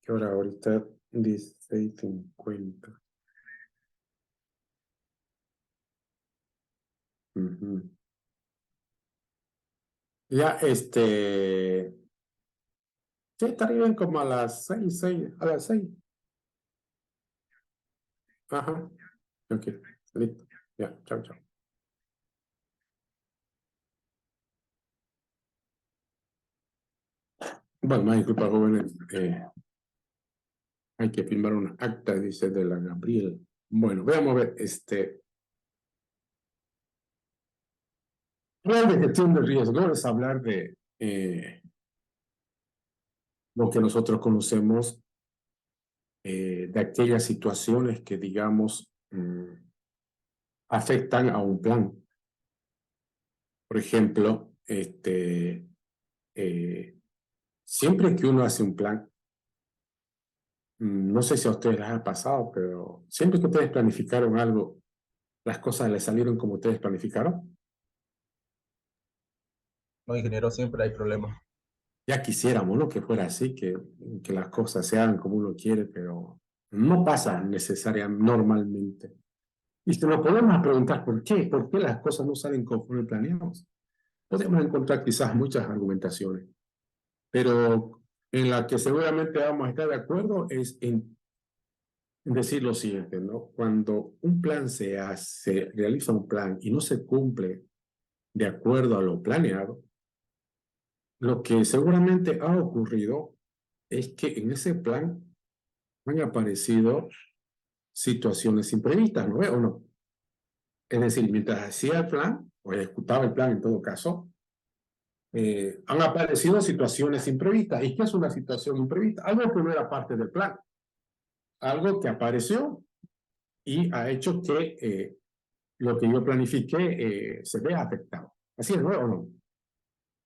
¿Qué hora ahorita? 16:50. Ujú. Ya, sí, estaría bien como a las 6, a las 6. Ajá, ok, listo. Ya, chao, chao. Bueno, más disculpa, jóvenes. Hay que firmar una acta, dice de la Gabriel. Bueno, veamos a ver, plan de gestión de riesgo es hablar de lo que nosotros conocemos, de aquellas situaciones que, digamos, afectan a un plan. Por ejemplo, siempre que uno hace un plan, no sé si a ustedes les ha pasado, pero siempre que ustedes planificaron algo, las cosas les salieron como ustedes planificaron.
No, ingeniero, siempre hay problemas.
Ya quisiéramos, ¿no? Que fuera así, que las cosas se hagan como uno quiere, pero no pasa necesariamente, normalmente. Y si nos podemos preguntar por qué las cosas no salen conforme planeamos, podemos encontrar quizás muchas argumentaciones, pero en la que seguramente vamos a estar de acuerdo es en decir lo siguiente, ¿no? Cuando un plan se hace, realiza un plan y no se cumple de acuerdo a lo planeado, lo que seguramente ha ocurrido es que en ese plan han aparecido situaciones imprevistas, ¿no? ¿O no? Es decir, mientras hacía el plan, o ejecutaba el plan en todo caso, han aparecido situaciones imprevistas. ¿Y qué es una situación imprevista? Algo que no era parte del plan, algo que apareció y ha hecho que lo que yo planifiqué se vea afectado. ¿Así es, no? ¿O no?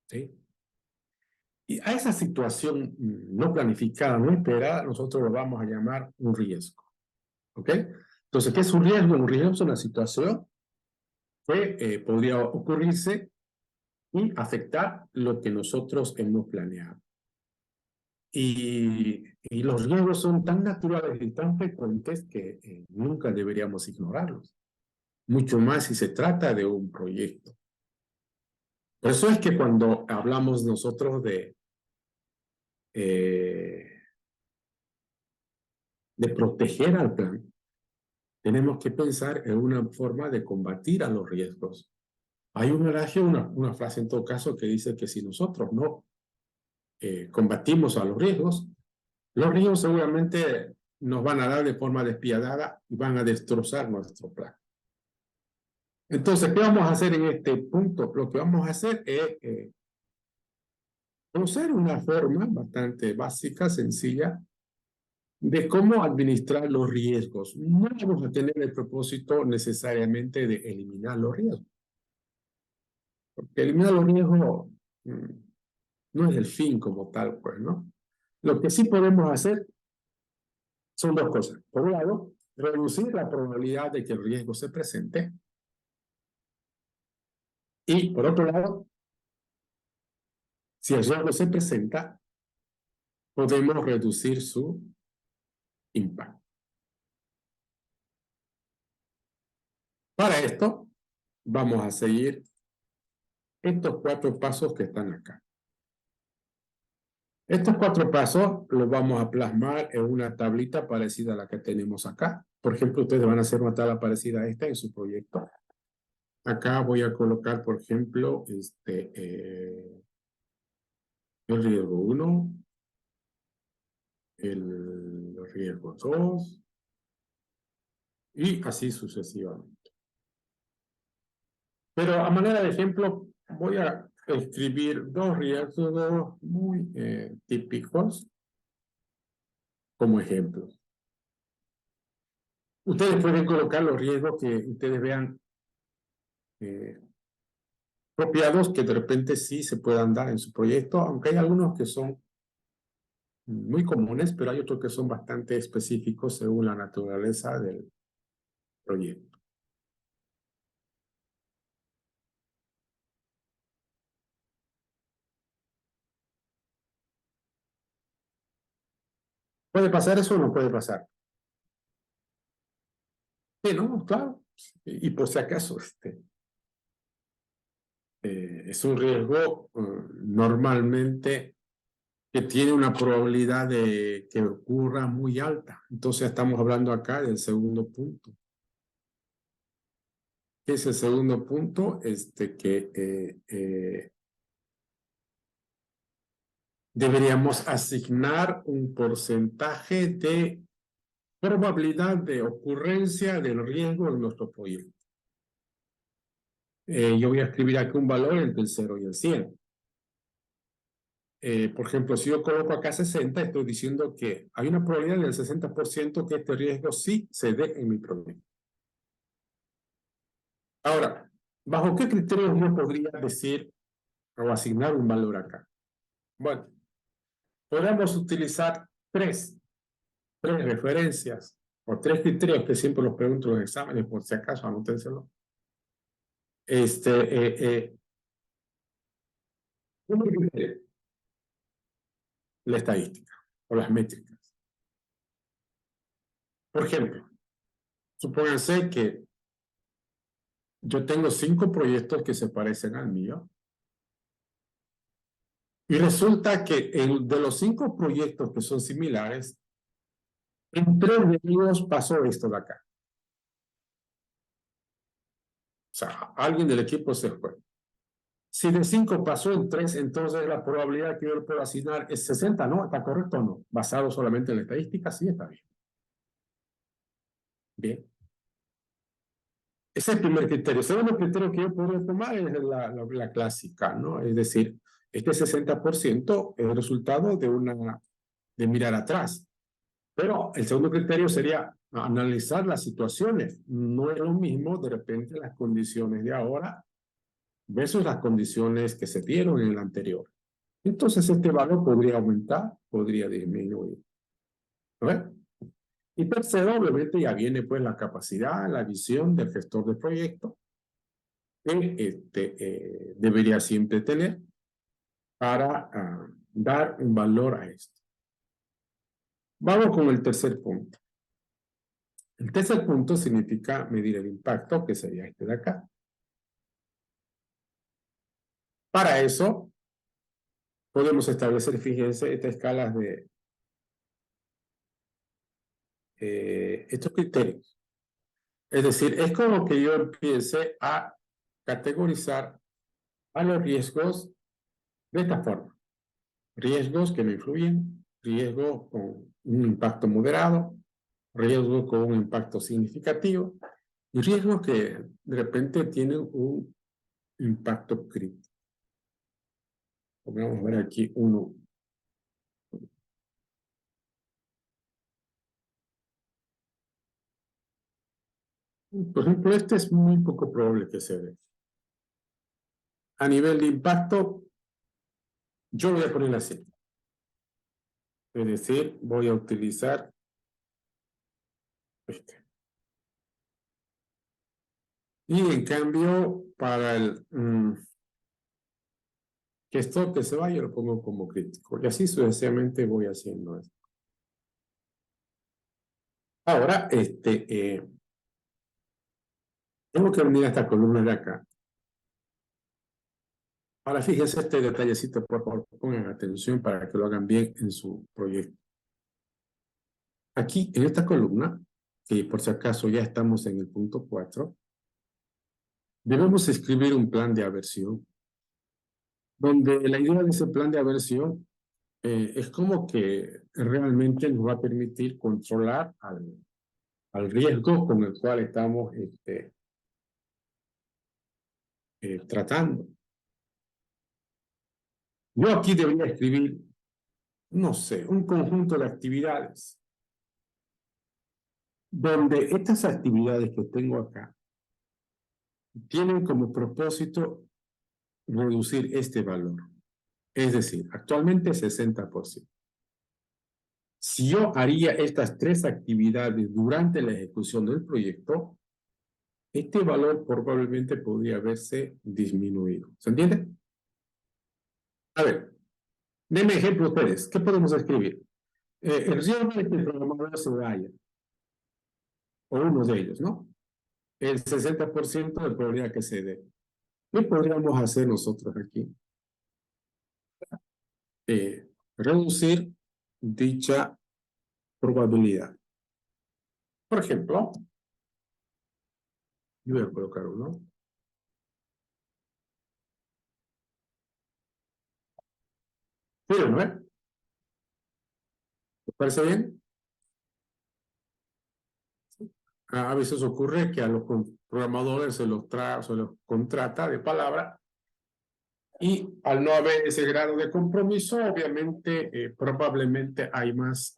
¿Sí? Y a esa situación no planificada, no esperada, nosotros lo vamos a llamar un riesgo. ¿Ok? Entonces, ¿qué es un riesgo? Un riesgo es una situación que podría ocurrirse y afectar lo que nosotros hemos planeado. Y los riesgos son tan naturales y tan frecuentes que nunca deberíamos ignorarlos, mucho más si se trata de un proyecto. Por eso es que cuando hablamos nosotros de proteger al plan, tenemos que pensar en una forma de combatir a los riesgos. Hay un adagio, una frase en todo caso que dice que si nosotros no combatimos a los riesgos seguramente nos van a dar de forma despiadada y van a destrozar nuestro plan. Entonces, ¿qué vamos a hacer en este punto? Lo que vamos a hacer es conocer una forma bastante básica, sencilla, de cómo administrar los riesgos. No vamos a tener el propósito necesariamente de eliminar los riesgos. Porque eliminar los riesgos no es el fin como tal, pues, ¿no? Lo que sí podemos hacer son dos cosas. Por un lado, reducir la probabilidad de que el riesgo se presente. Y por otro lado, si el riesgo se presenta, podemos reducir su impacto. Para esto, vamos a seguir estos 4 pasos que están acá. Estos 4 pasos los vamos a plasmar en una tablita parecida a la que tenemos acá. Por ejemplo, ustedes van a hacer una tabla parecida a esta en su proyecto. Acá voy a colocar, por ejemplo, el riesgo 1, el riesgo 2, y así sucesivamente. Pero a manera de ejemplo, voy a escribir 2 riesgos muy típicos como ejemplos. Ustedes pueden colocar los riesgos que ustedes vean apropiados, que de repente sí se puedan dar en su proyecto, aunque hay algunos que son muy comunes, pero hay otros que son bastante específicos según la naturaleza del proyecto. ¿Puede pasar eso o no puede pasar? Sí, no, claro. Y por si acaso, es un riesgo normalmente que tiene una probabilidad de que ocurra muy alta. Entonces estamos hablando acá del segundo punto. ¿Qué es el segundo punto? Que deberíamos asignar un porcentaje de probabilidad de ocurrencia del riesgo en nuestro proyecto. Yo voy a escribir aquí un valor entre el 0 y el 100. Por ejemplo, si yo coloco acá 60, estoy diciendo que hay una probabilidad del 60% que este riesgo sí se dé en mi proyecto. Ahora, ¿bajo qué criterios yo podría decir o asignar un valor acá? Bueno, podemos utilizar tres referencias o 3 criterios que siempre los pregunto en los exámenes, por si acaso, anótenselo. Un criterio, la estadística o las métricas. Por ejemplo, supónganse que yo tengo 5 proyectos que se parecen al mío y resulta que de los 5 proyectos que son similares, en 3 de ellos pasó esto de acá. O sea, alguien del equipo se fue. Si de 5 pasó en 3, entonces la probabilidad que yo le puedo asignar es 60, ¿no? ¿Está correcto o no? Basado solamente en la estadística, sí está bien. Bien. Ese es el primer criterio. El segundo criterio que yo podría tomar es la clásica, ¿no? Es decir, este 60% es el resultado de mirar atrás. Pero el segundo criterio sería analizar las situaciones. No es lo mismo, de repente, las condiciones de ahora versus las condiciones que se dieron en el anterior. Entonces, este valor podría aumentar, podría disminuir. ¿No? Y tercero, obviamente, ya viene pues la capacidad, la visión del gestor de proyecto que debería siempre tener para dar un valor a esto. Vamos con el tercer punto. El tercer punto significa medir el impacto, que sería este de acá. Para eso, podemos establecer, fíjense, estas escalas de estos criterios. Es decir, es como que yo empiece a categorizar a los riesgos de esta forma. Riesgos que no influyen, riesgos con un impacto moderado, riesgos con un impacto significativo y riesgos que de repente tienen un impacto crítico. Vamos a ver aquí uno. Por ejemplo, este es muy poco probable que se dé. A nivel de impacto, yo voy a poner así. Es decir, voy a utilizar este. Y en cambio, para el que esto que se vaya, lo pongo como crítico. Y así sucesivamente voy haciendo esto. Ahora, tengo que venir a esta columna de acá. Ahora, fíjense este detallecito, por favor, pongan atención para que lo hagan bien en su proyecto. Aquí, en esta columna, que por si acaso ya estamos en el punto 4, debemos escribir un plan de aversión, donde la idea de ese plan de aversión es como que realmente nos va a permitir controlar al riesgo con el cual estamos tratando. Yo aquí debería escribir, no sé, un conjunto de actividades, donde estas actividades que tengo acá tienen como propósito reducir este valor. Es decir, actualmente 60%. Si yo haría estas 3 actividades durante la ejecución del proyecto, este valor probablemente podría haberse disminuido. ¿Se entiende? A ver, denme ejemplo ustedes. ¿Qué podemos escribir? El riesgo de que el programador se vaya, o uno de ellos, ¿no? El 60% de probabilidad que se dé. ¿Qué podríamos hacer nosotros aquí? Reducir dicha probabilidad. Por ejemplo, yo voy a colocar uno. Miren, ¿no? ¿Les parece bien? A veces ocurre que a los programadores se los contrata de palabra y al no haber ese grado de compromiso, obviamente, probablemente hay más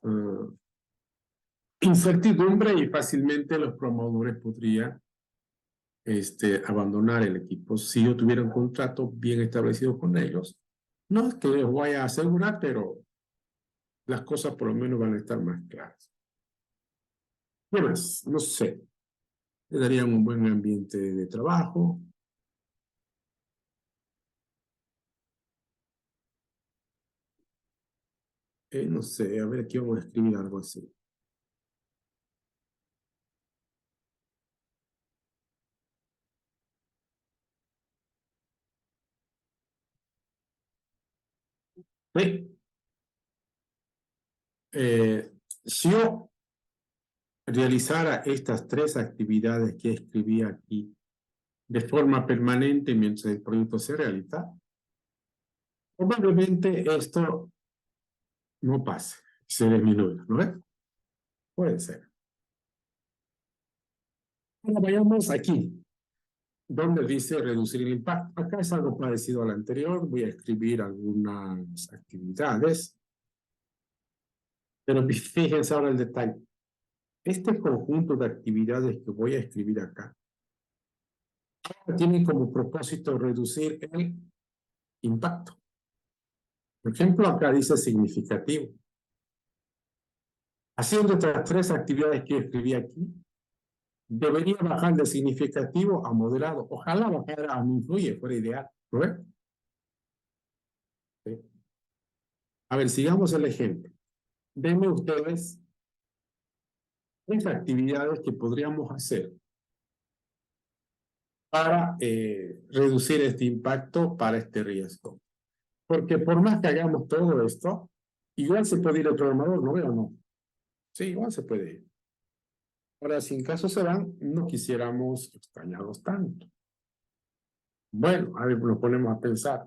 incertidumbre y fácilmente los programadores podrían abandonar el equipo. Si yo tuviera un contrato bien establecido con ellos, no es que les voy a asegurar, pero las cosas por lo menos van a estar más claras. ¿Qué más? No sé. Le darían un buen ambiente de trabajo. No sé, a ver, aquí vamos a escribir algo así. Sí. Si yo realizara estas 3 actividades que escribí aquí de forma permanente mientras el proyecto se realiza, probablemente esto no pase, se disminuya, ¿no ves? Puede ser. Ahora vayamos aquí, donde dice reducir el impacto. Acá es algo parecido al anterior, voy a escribir algunas actividades, pero fíjense ahora el detalle. Este conjunto de actividades que voy a escribir acá tiene como propósito reducir el impacto. Por ejemplo, acá dice significativo. Haciendo estas 3 actividades que escribí aquí, debería bajar de significativo a moderado. Ojalá bajara a no influye, fuera ideal. ¿Lo ves? ¿Sí? A ver, sigamos el ejemplo. Denme ustedes 3 actividades que podríamos hacer para reducir este impacto para este riesgo. Porque por más que hagamos todo esto, igual se puede ir el programador, ¿no veo o no? Sí, igual se puede ir. Ahora, si en caso se van, no quisiéramos extrañarlos tanto. Bueno, a ver, nos ponemos a pensar.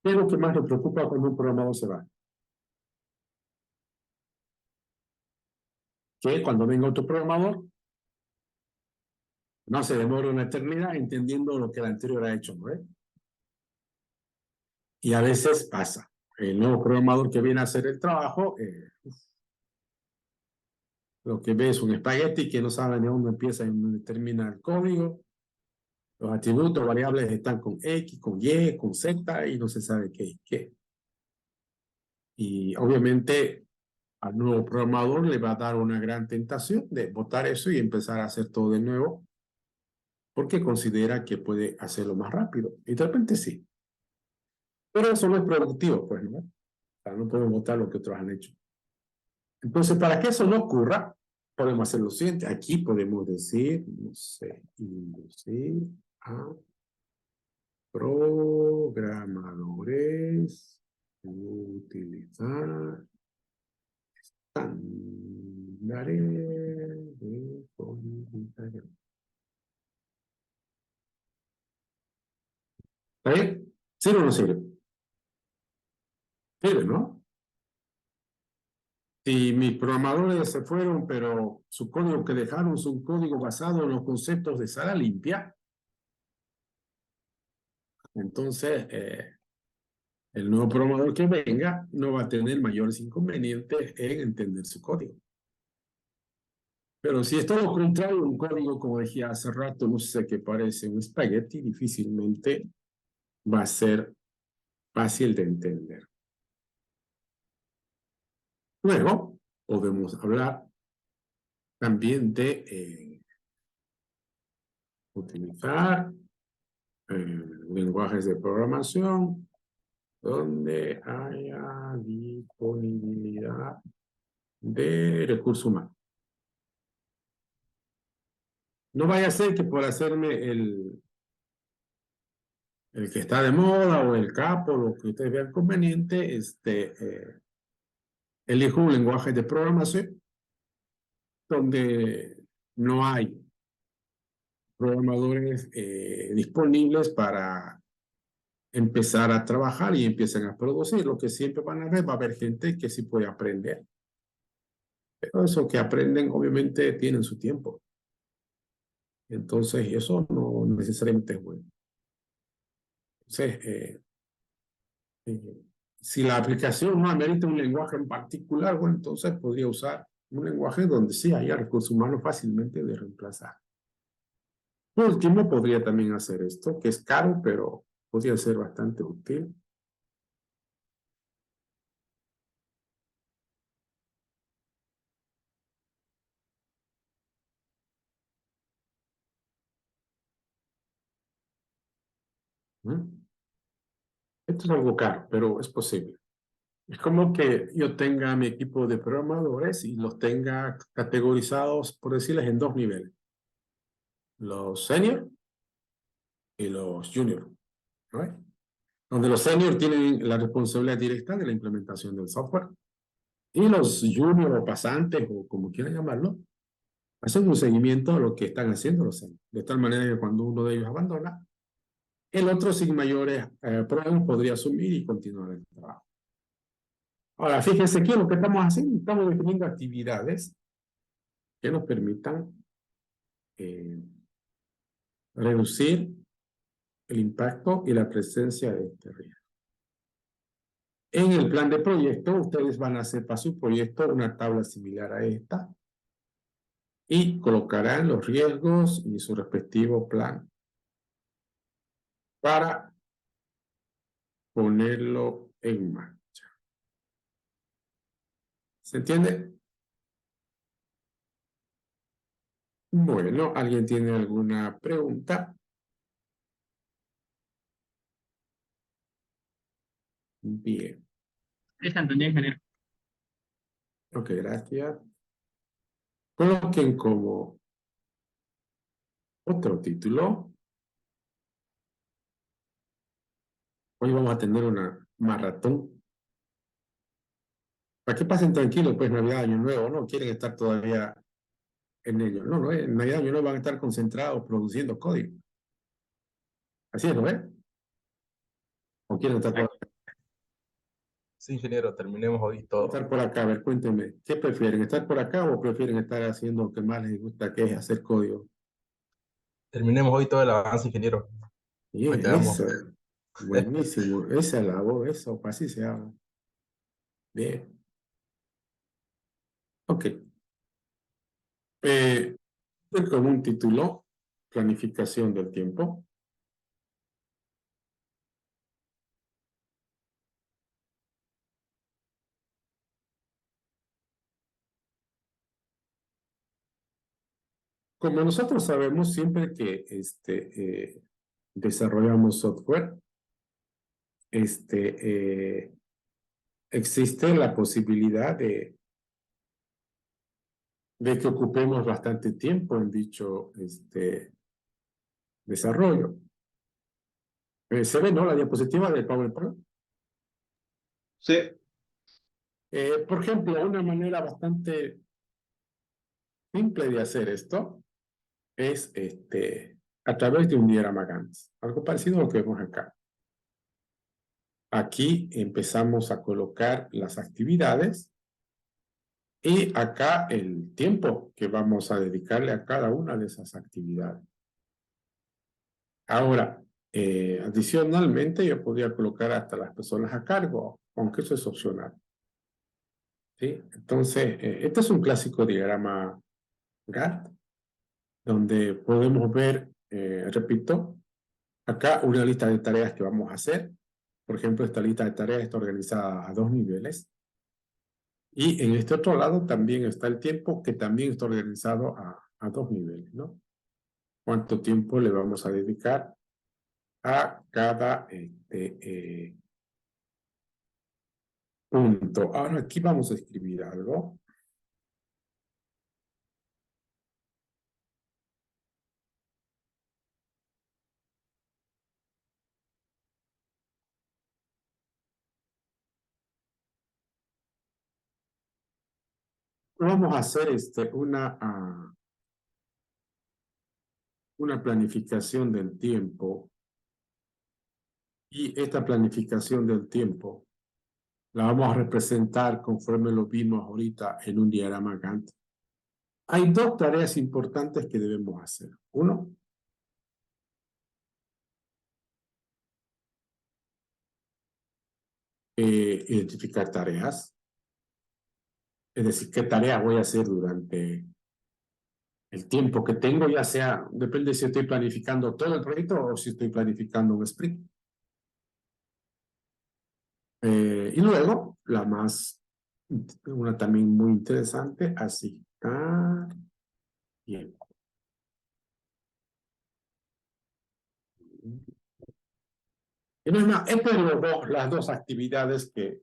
¿Qué es lo que más nos preocupa cuando un programador se va? Que cuando venga otro programador, no se demora una eternidad entendiendo lo que el anterior ha hecho, ¿no? Y a veces pasa. El nuevo programador que viene a hacer el trabajo, lo que ve es un espagueti que no sabe ni dónde empieza y dónde termina el código. Los atributos variables están con X, con Y, con Z y no se sabe qué es qué. Y obviamente al nuevo programador le va a dar una gran tentación de botar eso y empezar a hacer todo de nuevo porque considera que puede hacerlo más rápido. Y de repente sí. Pero eso no es productivo, pues, ¿no? O sea, no podemos botar lo que otros han hecho. Entonces, para que eso no ocurra, podemos hacer lo siguiente. Aquí podemos decir, no sé, inducir a programadores utilizar estándares de codificación. ¿Está bien? ¿Sirve o no sirve? Sirve, ¿no? Si mis programadores se fueron, pero su código que dejaron es un código basado en los conceptos de sala limpia, entonces el nuevo programador que venga no va a tener mayores inconvenientes en entender su código. Pero si es todo lo contrario, un código, como decía hace rato, no sé, que parece un espagueti, difícilmente va a ser fácil de entender. Luego, podemos hablar también de utilizar lenguajes de programación donde haya disponibilidad de recursos humanos. No vaya a ser que por hacerme el que está de moda o el capo, lo que ustedes vean conveniente, elijo un lenguaje de programación donde no hay programadores disponibles para empezar a trabajar y empiezan a producir. Lo que siempre van a ver, va a haber gente que sí puede aprender. Pero eso que aprenden, obviamente, tienen su tiempo. Entonces, eso no necesariamente es bueno. Entonces, si la aplicación no amerita un lenguaje en particular, bueno, entonces podría usar un lenguaje donde sí haya recursos humanos fácilmente de reemplazar. Por último, podría también hacer esto, que es caro, pero podría ser bastante útil. Esto es algo caro, pero es posible. Es como que yo tenga mi equipo de programadores y los tenga categorizados, por decirles, en dos niveles. Los senior y los junior. ¿No? Donde los senior tienen la responsabilidad directa de la implementación del software. Y los junior o pasantes, o como quieran llamarlo, hacen un seguimiento de lo que están haciendo los senior. De tal manera que cuando uno de ellos abandona, el otro sin mayores problemas podría asumir y continuar el trabajo. Ahora, fíjense aquí lo que estamos haciendo, estamos definiendo actividades que nos permitan reducir el impacto y la presencia de este riesgo. En el plan de proyecto, ustedes van a hacer para su proyecto una tabla similar a esta y colocarán los riesgos y su respectivo plan para ponerlo en marcha. ¿Se entiende? Bueno, ¿alguien tiene alguna pregunta? Bien.
Esa entendí, ingeniero.
Ok, gracias. Coloquen como otro título. Hoy vamos a tener una maratón. Para que pasen tranquilos, pues Navidad, Año Nuevo, ¿no? Quieren estar todavía en ello. No, en Navidad, Año Nuevo van a estar concentrados produciendo código. Así es, ¿no es? ¿O quieren estar por acá?
Sí, ingeniero, terminemos hoy todo.
Estar por acá, a ver, cuéntenme, ¿qué prefieren? ¿Estar por acá o prefieren estar haciendo lo que más les gusta, que es hacer código?
Terminemos hoy todo el avance, ingeniero.
Bien,
Hoy tenemos
eso. Buenísimo. Esa es la voz, eso, así se habla. Bien. Ok. Con un título, planificación del tiempo. Como nosotros sabemos, siempre que desarrollamos software, existe la posibilidad de que ocupemos bastante tiempo en dicho desarrollo. ¿Se ve, no? La diapositiva del PowerPoint.
Sí,
Por ejemplo, una manera bastante simple de hacer esto es a través de un diagrama Gantt. Algo parecido a lo que vemos acá. Aquí empezamos a colocar las actividades y acá el tiempo que vamos a dedicarle a cada una de esas actividades. Ahora, adicionalmente yo podría colocar hasta las personas a cargo, aunque eso es opcional. ¿Sí? Entonces, este es un clásico diagrama Gantt, donde podemos ver, repito, acá una lista de tareas que vamos a hacer. Por ejemplo, esta lista de tareas está organizada a 2 niveles. Y en este otro lado también está el tiempo, que también está organizado a 2 niveles, ¿no? ¿Cuánto tiempo le vamos a dedicar a cada punto? Ahora aquí vamos a escribir algo. Vamos a hacer una planificación del tiempo. Y esta planificación del tiempo la vamos a representar conforme lo vimos ahorita en un diagrama Gantt. Hay 2 tareas importantes que debemos hacer. Uno, identificar tareas. Es decir, qué tarea voy a hacer durante el tiempo que tengo, ya sea, depende si estoy planificando todo el proyecto o si estoy planificando un sprint. Y luego, una también muy interesante, asignar tiempo. Y no es más, estas son las 2 actividades que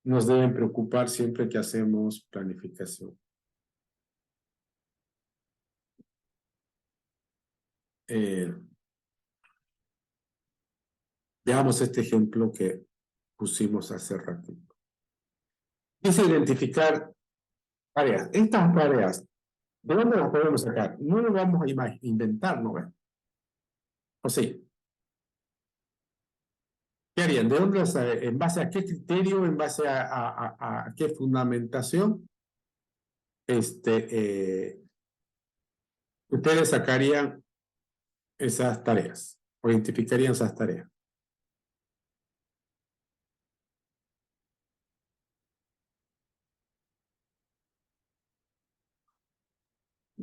nos deben preocupar siempre que hacemos planificación. Veamos este ejemplo que pusimos hace ratito. Dice identificar tareas. Estas tareas, ¿de dónde las podemos sacar? No lo vamos a inventar, ¿no? ¿O sí? ¿Qué harían? ¿De dónde en base a qué criterio, en base a qué fundamentación, ustedes sacarían esas tareas o identificarían esas tareas?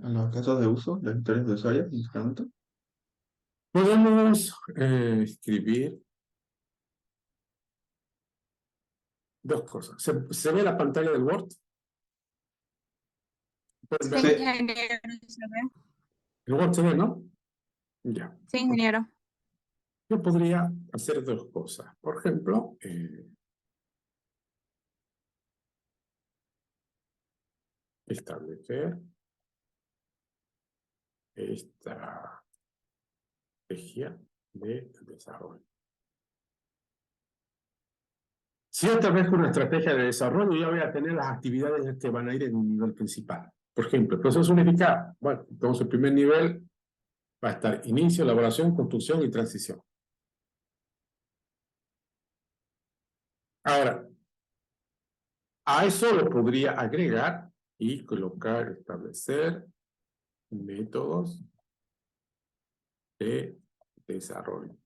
en los casos de uso, las historias de usuario, básicamente.
Podemos escribir 2 cosas. ¿Se ve la pantalla del Word? ¿Pueden
Sí,
ver?
Sí,
ingeniero.
El Word se ve, ¿no? Ya.
Sí, ingeniero.
Yo podría hacer 2 cosas. Por ejemplo, establecer esta estrategia de desarrollo. Si yo establezco una estrategia de desarrollo, ya voy a tener las actividades que van a ir en un nivel principal. Por ejemplo, el proceso unificado. Bueno, entonces el primer nivel va a estar inicio, elaboración, construcción y transición. Ahora, a eso lo podría agregar y colocar, establecer métodos de desarrollo.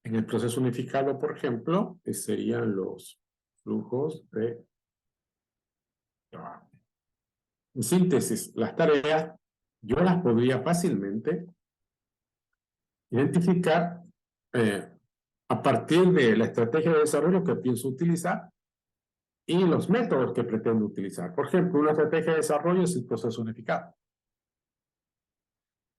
En el proceso unificado, por ejemplo, serían los flujos de trabajo. En síntesis, las tareas yo las podría fácilmente identificar a partir de la estrategia de desarrollo que pienso utilizar y los métodos que pretendo utilizar. Por ejemplo, una estrategia de desarrollo es el proceso unificado.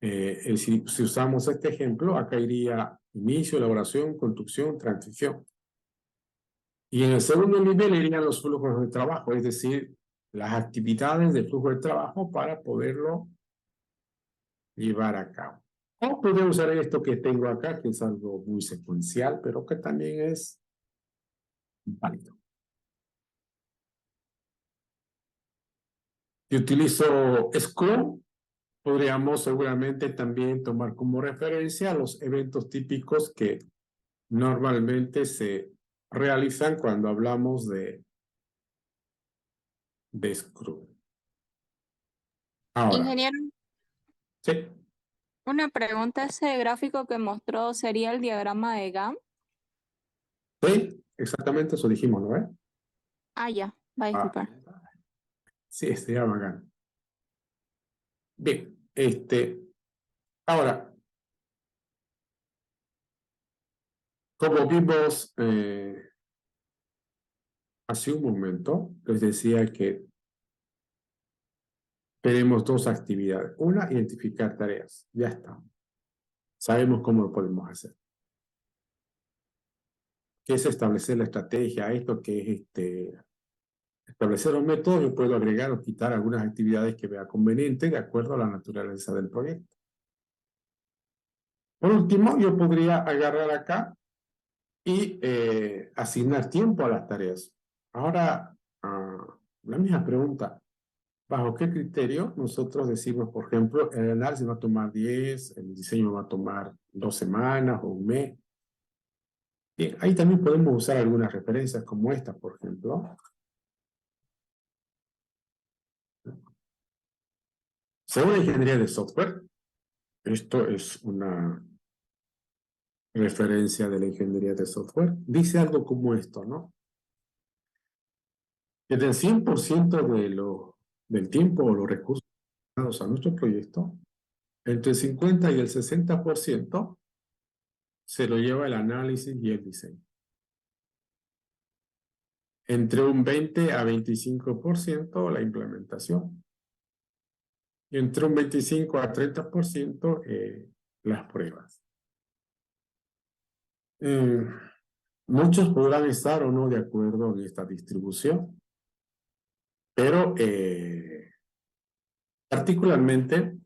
Si usamos este ejemplo, acá iría inicio, elaboración, construcción, transición. Y en el segundo nivel irían los flujos de trabajo, es decir, las actividades de flujo de trabajo para poderlo llevar a cabo. O podría usar esto que tengo acá, que es algo muy secuencial, pero que también es válido. Si utilizo Scrum, podríamos seguramente también tomar como referencia los eventos típicos que normalmente se realizan cuando hablamos de Scrum. Ahora,
Ingeniero,
sí,
una pregunta, ¿ese gráfico que mostró sería el diagrama de Gantt?
sí, exactamente eso dijimos, ¿no?
Ah, ya, va a disculpar.
Sí, sería bacán. Bien, ahora, como vimos hace un momento, les decía que tenemos dos actividades. Una, identificar tareas. Ya está. Sabemos cómo lo podemos hacer. ¿Qué es establecer la estrategia? Esto que es establecer los métodos. Yo puedo agregar o quitar algunas actividades que vea conveniente de acuerdo a la naturaleza del proyecto. Por último, yo podría agarrar acá y asignar tiempo a las tareas. Ahora, la misma pregunta. ¿Bajo qué criterio nosotros decimos, por ejemplo, el análisis va a tomar 10, el diseño va a tomar 2 semanas o un mes? Bien, ahí también podemos usar algunas referencias como esta, por ejemplo. Según la ingeniería de software, esto es una referencia de la ingeniería de software, dice algo como esto, ¿no? Que del 100% del tiempo o los recursos a nuestro proyecto, entre el 50 y el 60% se lo lleva el análisis y el diseño. Entre un 20 a 25% la implementación. Y entre un 25 a 30% las pruebas. Muchos podrán estar o no de acuerdo en esta distribución, pero particularmente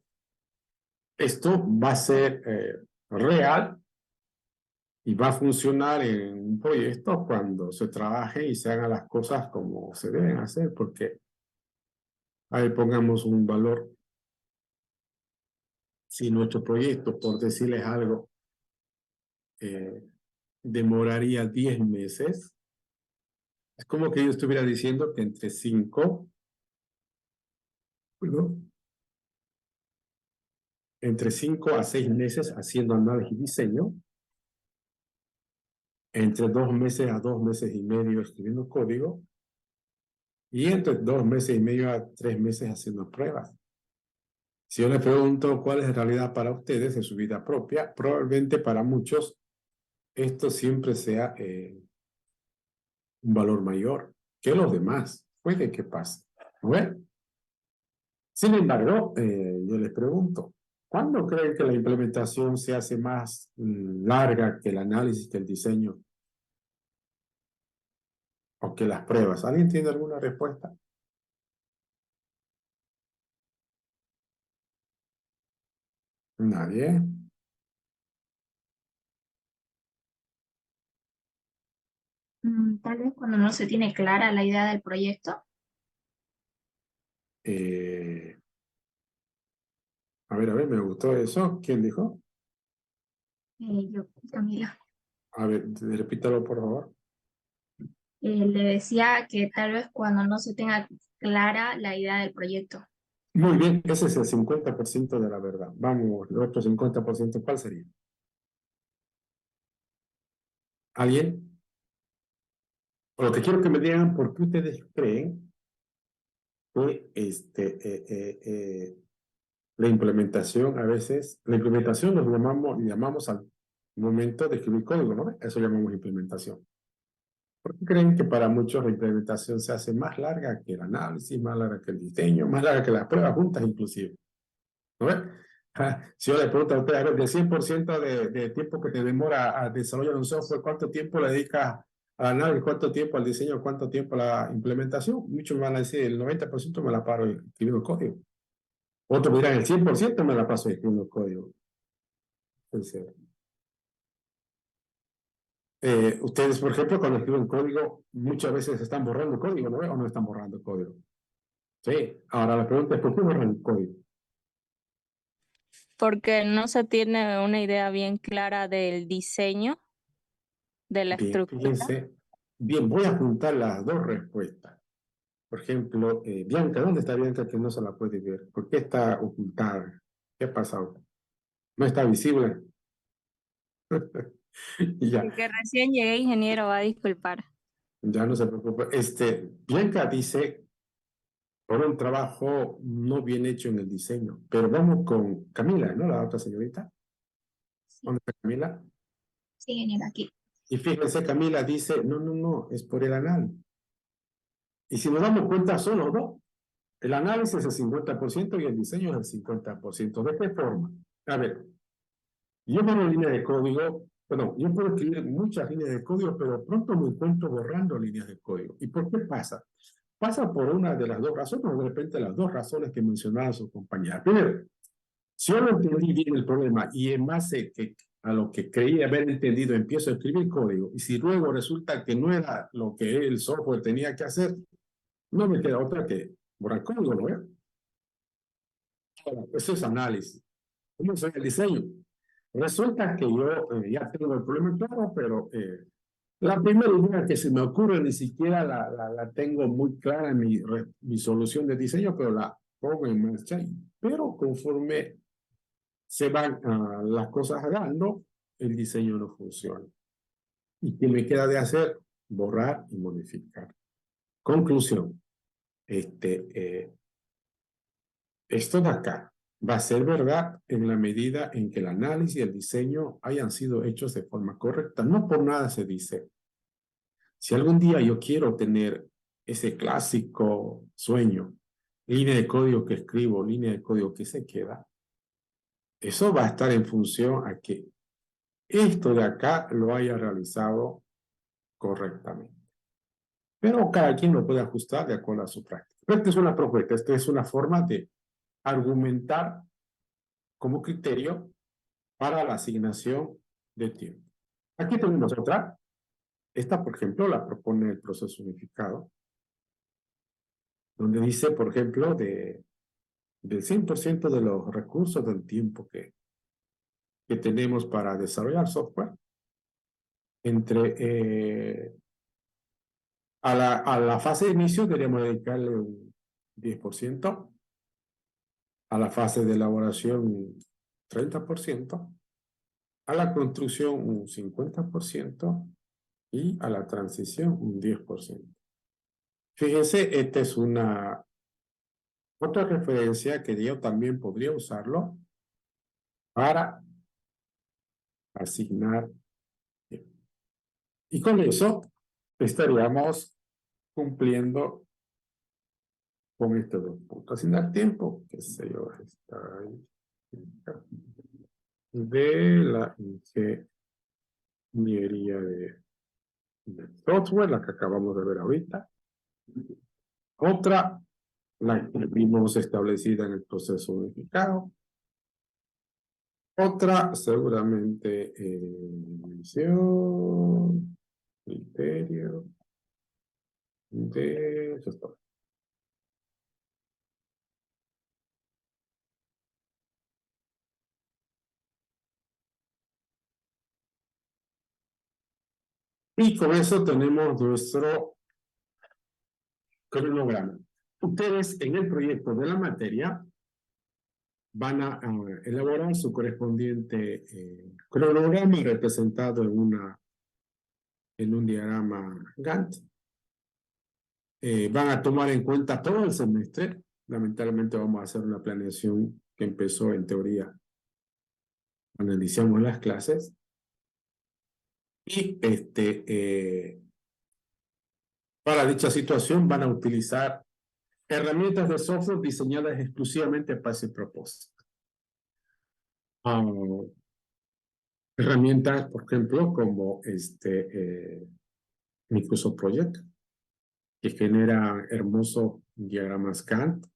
esto va a ser real y va a funcionar en un proyecto cuando se trabaje y se hagan las cosas como se deben hacer, porque ahí pongamos un valor. Si nuestro proyecto, por decirles algo, demoraría 10 meses, es como que yo estuviera diciendo que entre 5, ¿no? Entre 5 a 6 meses haciendo análisis y diseño, entre 2 meses a 2 meses y medio escribiendo código, y entre 2 meses y medio a 3 meses haciendo pruebas. Si yo les pregunto cuál es la realidad para ustedes de su vida propia, probablemente para muchos esto siempre sea un valor mayor que los demás. Puede que pase. Bueno, sin embargo, yo les pregunto, ¿cuándo creen que la implementación se hace más larga que el análisis, que el diseño o que las pruebas? ¿Alguien tiene alguna respuesta? Nadie.
Tal vez cuando no se tiene clara la idea del proyecto.
A ver, me gustó eso. ¿Quién dijo?
Yo, Camila,
A ver, repítalo por favor.
le decía que tal vez cuando no se tenga clara la idea del proyecto.
Muy bien, ese es el 50% de la verdad. Vamos, el otro 50%, ¿cuál sería? ¿Alguien? O lo que quiero que me digan, ¿por qué ustedes creen que la implementación a veces, la implementación nos llamamos al momento de escribir código, ¿no? Eso llamamos implementación. ¿Por qué creen que para muchos la implementación se hace más larga que el análisis, más larga que el diseño, más larga que las pruebas juntas inclusive? ¿No ves? Si yo le pregunto a usted, a ver, del 100% de tiempo que te demora a desarrollar un software, ¿cuánto tiempo le dedicas al análisis, cuánto tiempo al diseño, cuánto tiempo a la implementación? Muchos me van a decir, el 90% me la paro escribiendo código. Otros dirán, el 100% me la paso escribiendo código. Entonces, ustedes, por ejemplo, cuando escriben código, muchas veces están borrando código, ¿no? ¿O no están borrando código? Sí. Ahora la pregunta es, ¿por qué borran el código?
Porque no se tiene una idea bien clara del diseño, de la
Bien,
estructura.
fíjense. Bien, voy a juntar las dos respuestas. Por ejemplo, Bianca, ¿dónde está Bianca que no se la puede ver? ¿Por qué está ocultada? ¿Qué ha pasado? ¿No está visible? Ya,
El que recién llegué, ingeniero, va a disculpar.
ya no se preocupe. Bianca dice, por un trabajo no bien hecho en el diseño. Pero vamos con Camila, ¿no? La otra señorita. ¿Dónde está Camila?
Sí, ingeniero, aquí.
Y fíjense, Camila dice, no, es por el análisis. Y si nos damos cuenta, son los dos. El análisis es el 50% y el diseño es el 50%. ¿De qué forma? A ver, yo pongo líneas de código, bueno, yo puedo escribir muchas líneas de código, pero pronto me encuentro borrando líneas de código. ¿Y por qué pasa? Pasa por una de las dos razones, o de repente las dos razones que mencionaba su compañera. Primero, si yo no entendí bien el problema y en base a lo que creí haber entendido empiezo a escribir código, y si luego resulta que no era lo que el software tenía que hacer, no me queda otra que borrar código, ¿no? Eso es análisis. ¿Cómo es el diseño? Resulta que yo ya tengo el problema claro, pero la primera idea que se me ocurre ni siquiera la tengo muy clara en mi solución de diseño, pero la pongo en marcha. Pero conforme se van las cosas dando, el diseño no funciona. ¿Y qué me queda de hacer? Borrar y modificar. Conclusión. Esto de acá va a ser verdad en la medida en que el análisis y el diseño hayan sido hechos de forma correcta. No por nada se dice, si algún día yo quiero tener ese clásico sueño, línea de código que escribo, línea de código que se queda, eso va a estar en función a que esto de acá lo haya realizado correctamente. Pero cada quien lo puede ajustar de acuerdo a su práctica. Esta es una propuesta, esta es una forma de argumentar como criterio para la asignación de tiempo. Aquí tenemos otra. Esta, por ejemplo, la propone el proceso unificado, donde dice, por ejemplo, del 100% de los recursos del tiempo que tenemos para desarrollar software, a la fase de inicio deberíamos dedicarle un 10%, a la fase de elaboración un 30%, a la construcción un 50% y a la transición un 10%. Fíjense, esta es otra referencia que yo también podría usarlo para asignar tiempo. Y con eso estaríamos cumpliendo con estos dos puntos. Asignar tiempo, qué sé yo, está ahí, de la ingeniería de software, la que acabamos de ver ahorita. Otra, la que vimos establecida en el proceso unificado. Otra, seguramente, medición, criterio de gestor. Y con eso tenemos nuestro cronograma. Ustedes en el proyecto de la materia van a elaborar su correspondiente cronograma representado en una en un diagrama Gantt. Van a tomar en cuenta todo el semestre. Lamentablemente vamos a hacer una planeación que empezó en teoría cuando iniciamos las clases. Y para dicha situación van a utilizar herramientas de software diseñadas exclusivamente para ese propósito. Herramientas, por ejemplo, como Microsoft Project, que genera hermosos diagramas Gantt,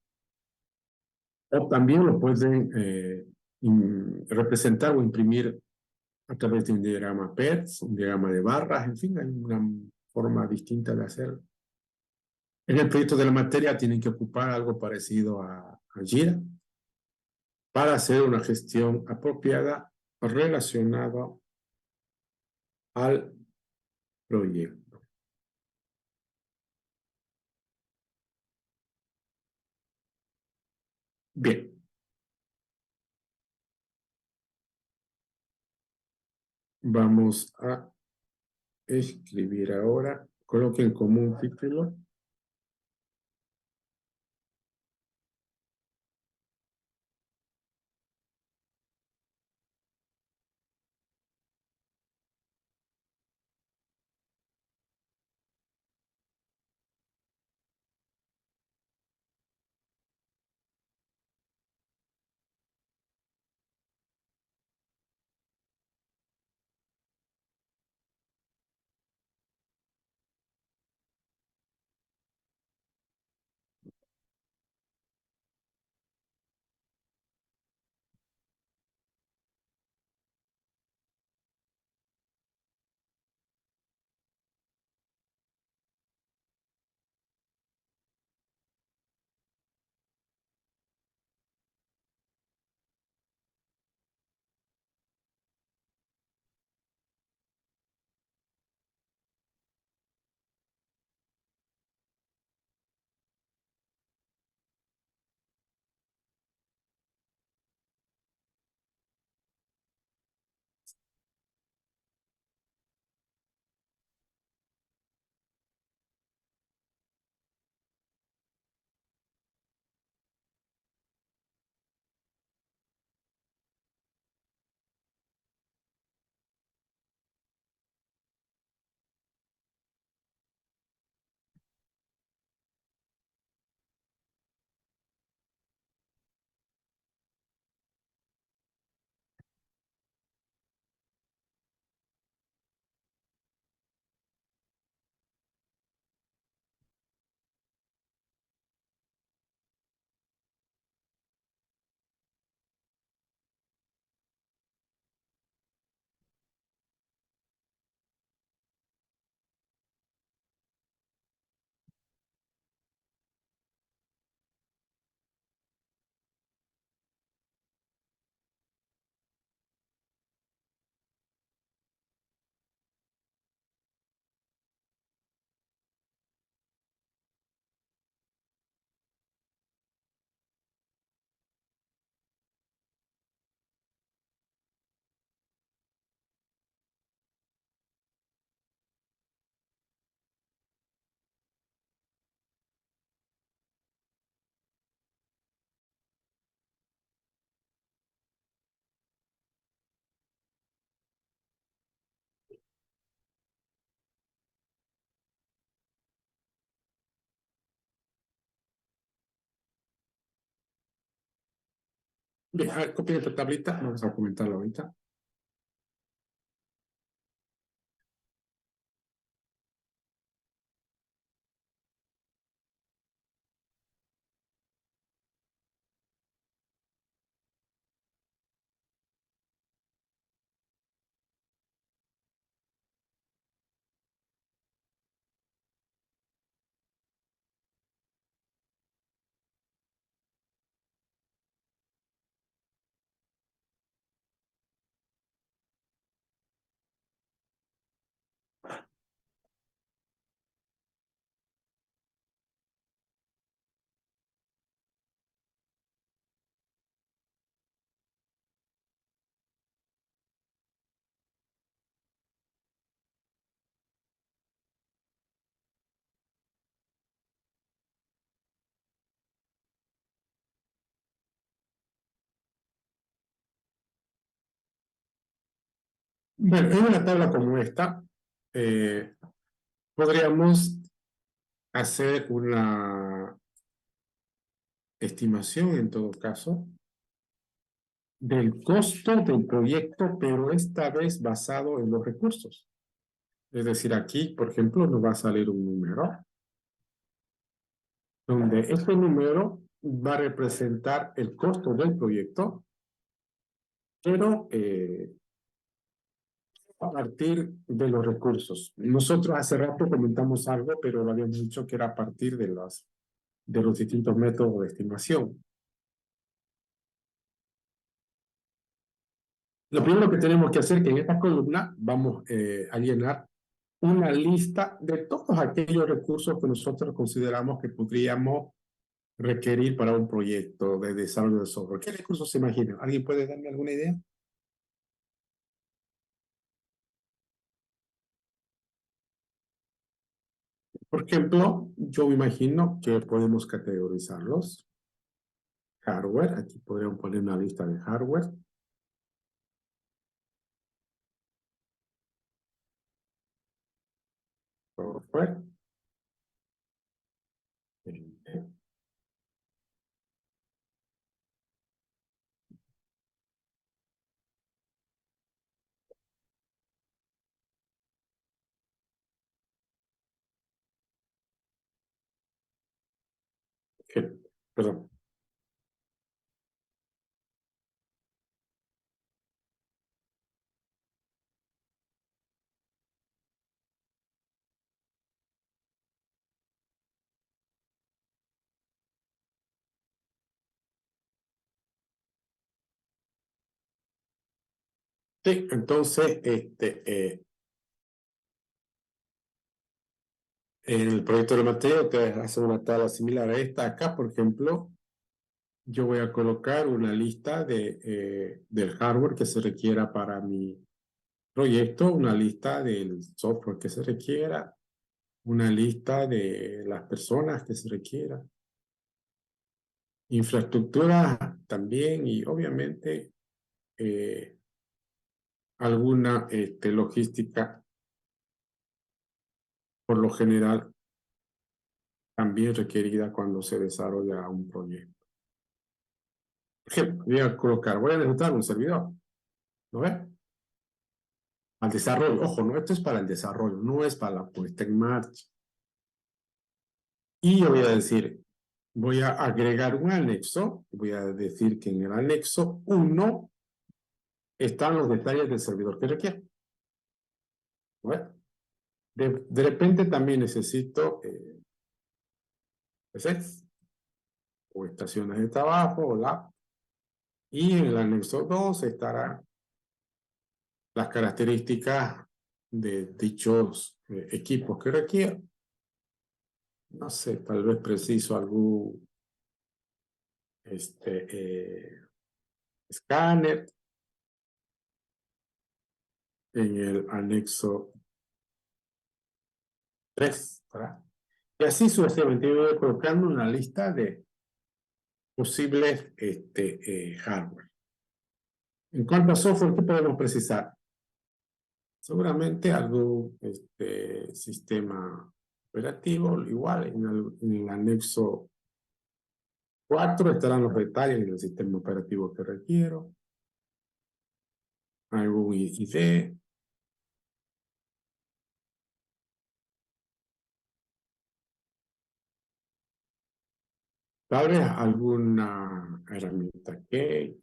o también lo pueden representar o imprimir a través de un diagrama PETS, un diagrama de barras, en fin, hay una forma distinta de hacerlo. En el proyecto de la materia tienen que ocupar algo parecido a Jira para hacer una gestión apropiada relacionada al proyecto. Bien. Vamos a escribir ahora. Coloquen como un título. Bien, a ver, copien esta tablita, vamos a comentarlo ahorita. Bueno, en una tabla como esta, podríamos hacer una estimación, en todo caso, del costo del proyecto, pero esta vez basado en los recursos. Es decir, aquí, por ejemplo, nos va a salir un número, donde este número va a representar el costo del proyecto, pero a partir de los recursos. Nosotros hace rato comentamos algo, pero lo habíamos dicho que era a partir de los distintos métodos de estimación. Lo primero que tenemos que hacer es que en esta columna vamos a llenar una lista de todos aquellos recursos que nosotros consideramos que podríamos requerir para un proyecto de desarrollo de software. ¿Qué recursos se imaginan? ¿Alguien puede darme alguna idea? Por ejemplo, yo me imagino que podemos categorizarlos. Hardware, aquí podríamos poner una lista de hardware. Software. Perdón. Sí, entonces, en el proyecto de Mateo te hace una tabla similar a esta. Acá, por ejemplo, yo voy a colocar una lista del hardware que se requiera para mi proyecto, una lista del software que se requiera, una lista de las personas que se requiera, infraestructura también y obviamente alguna logística por lo general también requerida cuando se desarrolla un proyecto. Por ejemplo, voy a necesitar un servidor, ¿no ves? Al desarrollo, ojo, no, esto es para el desarrollo, no es para la puesta en marcha. Y yo voy a decir, voy a agregar un anexo, voy a decir que en el anexo 1 están los detalles del servidor que requiere. ¿No ves? De repente también necesito PCs o estaciones de trabajo o lab. Y en el anexo 2 estarán las características de dichos equipos que requiero. No sé, tal vez preciso algún escáner en el anexo 3, ¿verdad? Y así sucesivamente yo voy colocando una lista de posibles hardware. En cuanto a software, ¿qué podemos precisar? Seguramente algún sistema operativo, igual en el anexo 4 estarán los detalles del sistema operativo que requiero, algún IDE, tal vez alguna herramienta que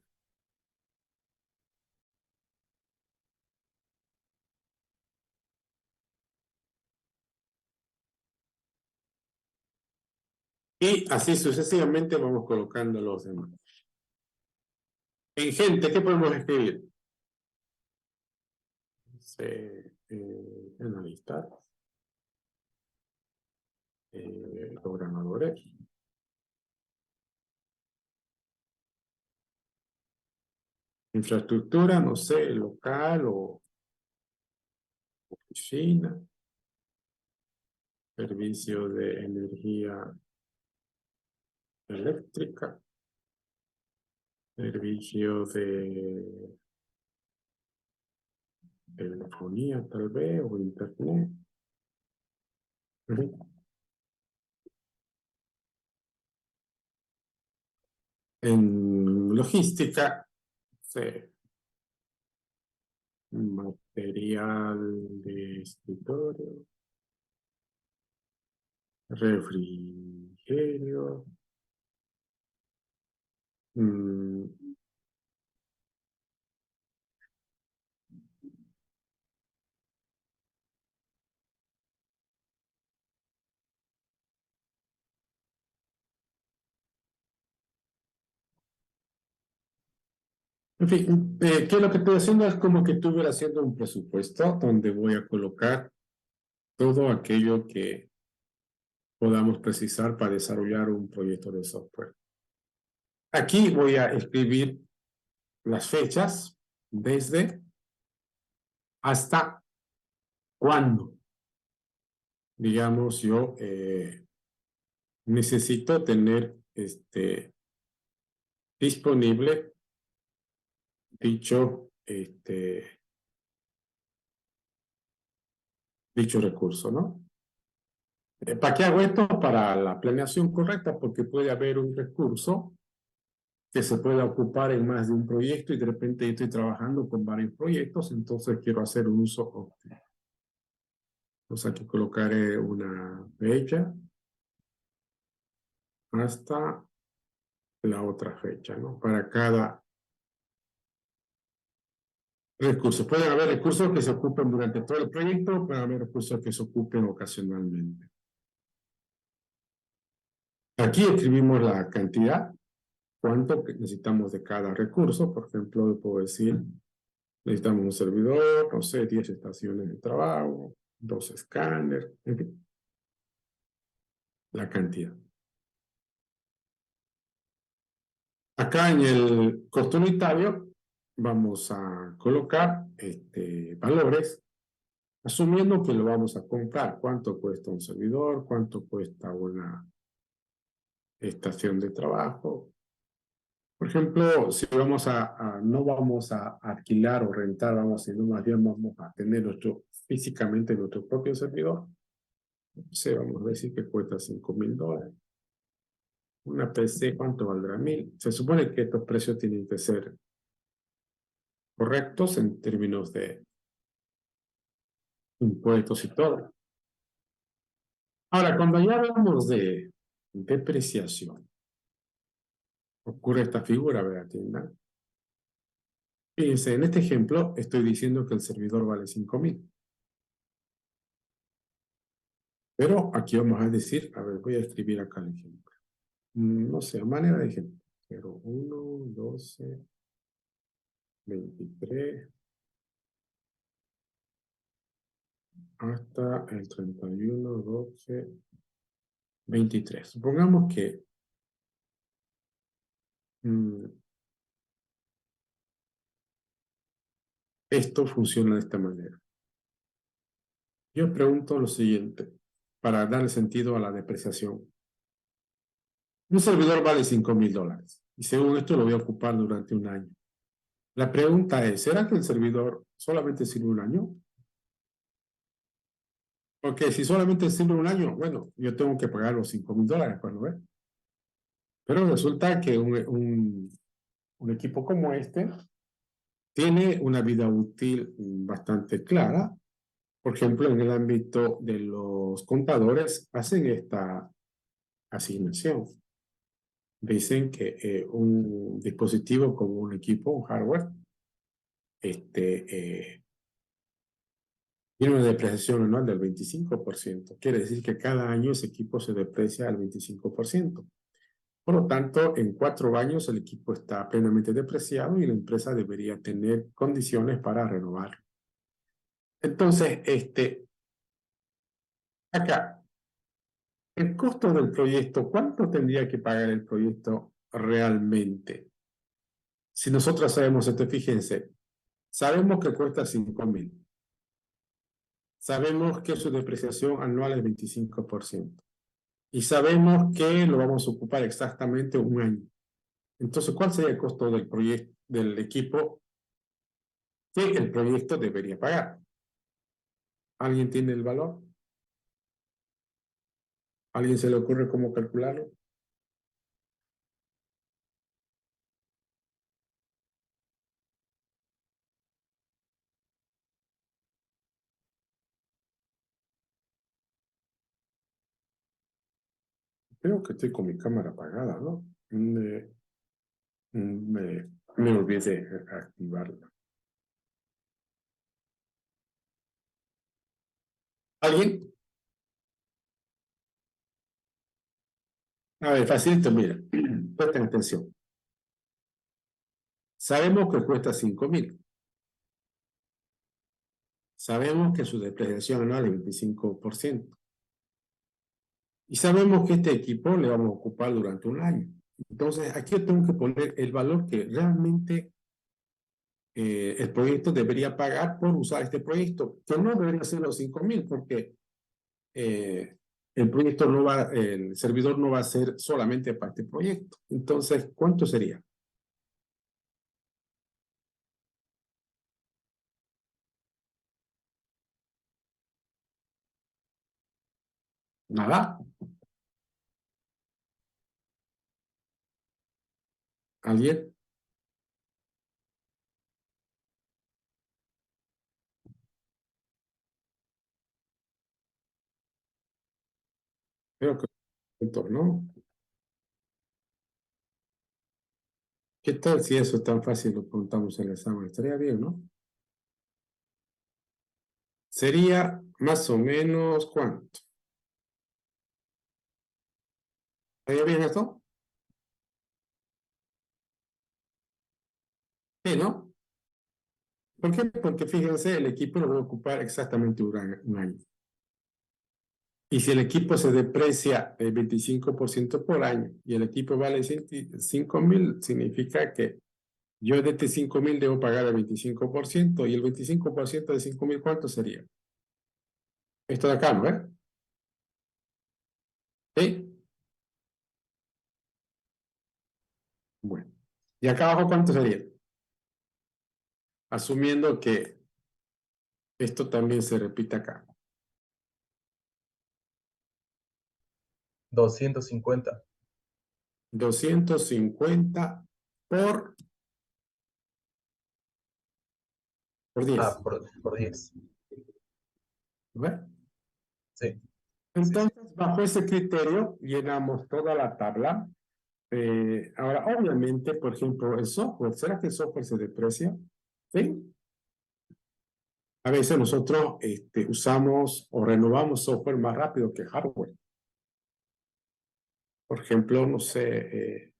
y así sucesivamente vamos colocando los demás. En gente, ¿qué podemos escribir? Analistas, programadores, infraestructura, no sé, local o oficina, servicio de energía eléctrica, servicio de telefonía tal vez, o internet. Ujú. En logística, sí, material de escritorio, refrigerio, mm, en fin, ¿qué es lo que estoy haciendo? Es como que estuviera haciendo un presupuesto donde voy a colocar todo aquello que podamos precisar para desarrollar un proyecto de software. Aquí voy a escribir las fechas desde hasta cuándo. Digamos, yo necesito tener disponible dicho recurso, ¿no? ¿Para qué hago esto? Para la planeación correcta, porque puede haber un recurso que se pueda ocupar en más de un proyecto y de repente estoy trabajando con varios proyectos, entonces quiero hacer un uso óptimo. Entonces aquí colocaré una fecha hasta la otra fecha, ¿no? Para cada recurso. Pueden haber recursos que se ocupen durante todo el proyecto, pueden haber recursos que se ocupen ocasionalmente. Aquí escribimos la cantidad, cuánto necesitamos de cada recurso. Por ejemplo, puedo decir, necesitamos un servidor, no sé, 10 estaciones de trabajo, 2 escáneres, en fin, la cantidad. Acá en el costo unitario vamos a colocar valores, asumiendo que lo vamos a comprar. ¿Cuánto cuesta un servidor? ¿Cuánto cuesta una estación de trabajo? Por ejemplo, si no vamos a alquilar o rentar, sino más bien vamos a tener físicamente nuestro propio servidor. No sé, vamos a decir que cuesta $5,000. Una PC, ¿cuánto valdrá? 1,000. Se supone que estos precios tienen que ser correctos en términos de impuestos y todo. Ahora, cuando ya hablamos de depreciación, ocurre esta figura, ¿verdad, Tienda? Fíjense, en este ejemplo estoy diciendo que el servidor vale 5,000. Pero aquí vamos a decir, a ver, voy a escribir acá el ejemplo. No sé, a manera de ejemplo. 01, 12, 23, hasta el 31, 12, 23. Supongamos que esto funciona de esta manera. Yo pregunto lo siguiente, para darle sentido a la depreciación. Un servidor vale $5,000 y según esto lo voy a ocupar durante un año. La pregunta es, ¿será que el servidor solamente sirve un año? Porque si solamente sirve un año, bueno, yo tengo que pagar los $5,000 cuando ve. Pero resulta que un equipo como este tiene una vida útil bastante clara. Por ejemplo, en el ámbito de los contadores hacen esta asignación. Dicen que un dispositivo como un equipo, un hardware, tiene una depreciación anual del 25%. Quiere decir que cada año ese equipo se deprecia al 25%. Por lo tanto, en 4 años el equipo está plenamente depreciado y la empresa debería tener condiciones para renovarlo. Entonces, acá, el costo del proyecto, ¿cuánto tendría que pagar el proyecto realmente? Si nosotros sabemos esto, fíjense, sabemos que cuesta 5,000. Sabemos que su depreciación anual es 25%. Y sabemos que lo vamos a ocupar exactamente un año. Entonces, ¿cuál sería el costo del proyecto, del equipo que el proyecto debería pagar. ¿Alguien tiene el valor? ¿Alguien se le ocurre cómo calcularlo? Creo que estoy con mi cámara apagada, ¿no? Me olvidé de activarla. ¿Alguien? A ver, facilito, mira. Presten atención. Sabemos que cuesta 5.000. Sabemos que su depreciación anual es 25%. Y sabemos que este equipo le vamos a ocupar durante un año. Entonces, aquí yo tengo que poner el valor que realmente el proyecto debería pagar por usar este proyecto, que no debería ser los 5.000, porque el proyecto no va, el servidor no va a ser solamente para este proyecto. Entonces, ¿cuánto sería? Nada. ¿Alguien? Creo que ¿no? ¿Qué tal si eso es tan fácil lo preguntamos en el examen? Estaría bien, ¿no? Sería más o menos ¿cuánto? ¿Estaría bien esto? Sí, ¿no? ¿Por qué? Porque fíjense, el equipo lo va a ocupar exactamente un año. Y si el equipo se deprecia el 25% por año y el equipo vale 5.000, significa que yo de este 5.000 debo pagar el 25% y el 25% de 5.000, ¿cuánto sería? Esto de acá, ¿no es? ¿Sí? Bueno. ¿Y acá abajo cuánto sería? Asumiendo que esto también se repite acá.
250.
250 por 10.
Ah, por 10.
¿Ves?
Sí.
Entonces, bajo ese criterio, llenamos toda la tabla. Ahora, obviamente, por ejemplo, el software, ¿será que el software se deprecia? Sí. A veces nosotros usamos o renovamos software más rápido que hardware. Por ejemplo, no sé,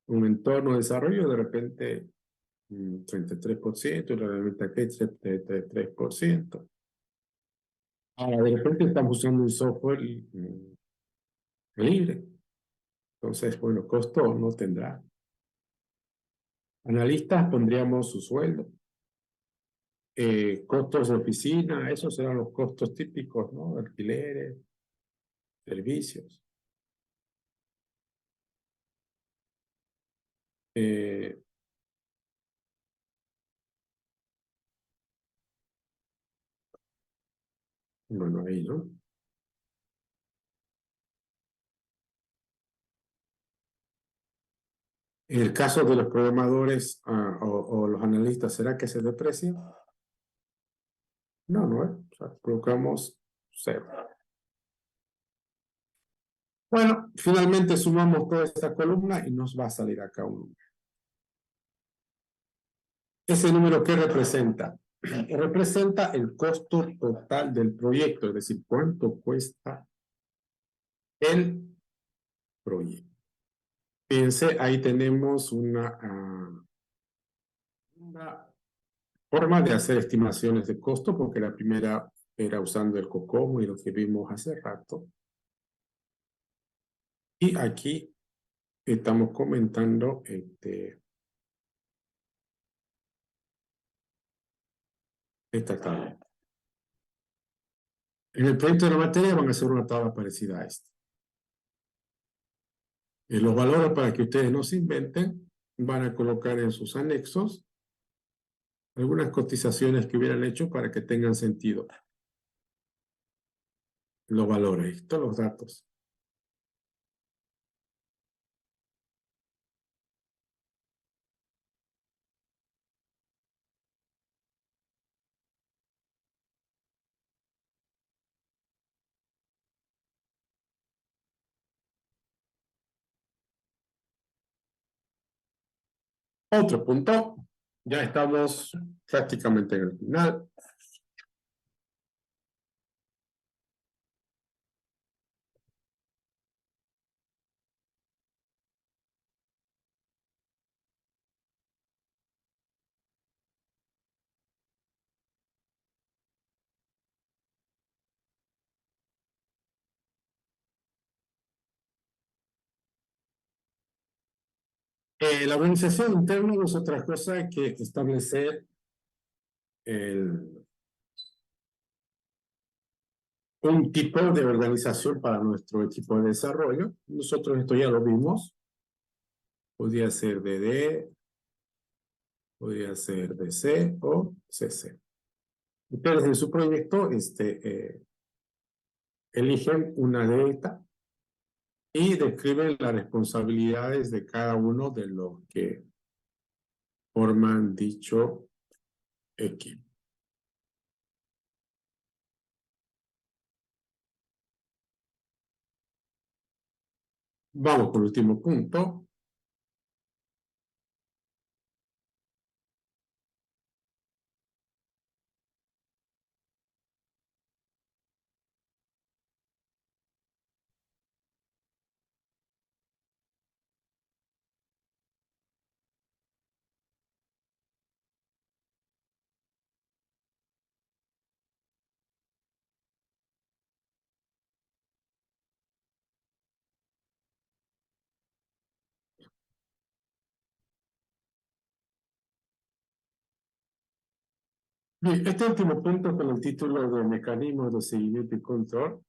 un entorno de desarrollo de repente 33%, realmente aquí 33%. Ahora, de repente estamos usando un software libre. Entonces, bueno, costo no tendrá. Analistas pondríamos su sueldo. Costos de oficina, esos serán los costos típicos, ¿no? Alquileres, servicios. Bueno, ahí, ¿no? En el caso de los programadores o los analistas, ¿será que se deprecia? No, no, o sea, colocamos 0. Bueno, finalmente sumamos toda esta columna y nos va a salir acá un número. ¿Ese número qué representa? Representa el costo total del proyecto, es decir, cuánto cuesta el proyecto. Fíjense, ahí tenemos una forma de hacer estimaciones de costo, porque la primera era usando el COCOMO y lo que vimos hace rato. Y aquí estamos comentando esta tabla. En el proyecto de la materia van a ser una tabla parecida a esta. Los valores para que ustedes no se inventen van a colocar en sus anexos algunas cotizaciones que hubieran hecho para que tengan sentido. Los valores, todos los datos. Otro punto. Ya estamos prácticamente en el final. La organización interna no es otra cosa que establecer un tipo de organización para nuestro equipo de desarrollo. Nosotros esto ya lo vimos. Podría ser DD, podría ser DC o CC. Ustedes en su proyecto eligen una de estas y describen las responsabilidades de cada uno de los que forman dicho equipo. Vamos por el último punto. Bien, este último punto con el título de mecanismos de seguimiento y control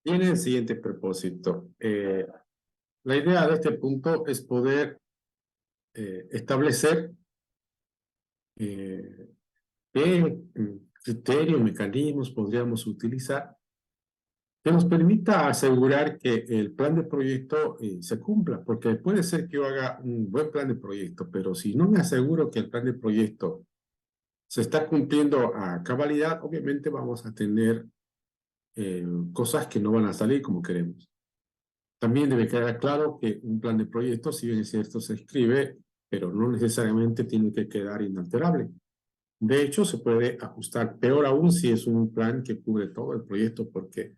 tiene el siguiente propósito. La idea de este punto es poder establecer qué criterios, mecanismos podríamos utilizar que nos permita asegurar que el plan de proyecto se cumpla, porque puede ser que yo haga un buen plan de proyecto, pero si no me aseguro que el plan de proyecto se está cumpliendo a cabalidad, obviamente vamos a tener cosas que no van a salir como queremos. También debe quedar claro que un plan de proyecto, si bien es cierto, se escribe, pero no necesariamente tiene que quedar inalterable. De hecho, se puede ajustar, peor aún si es un plan que cubre todo el proyecto, porque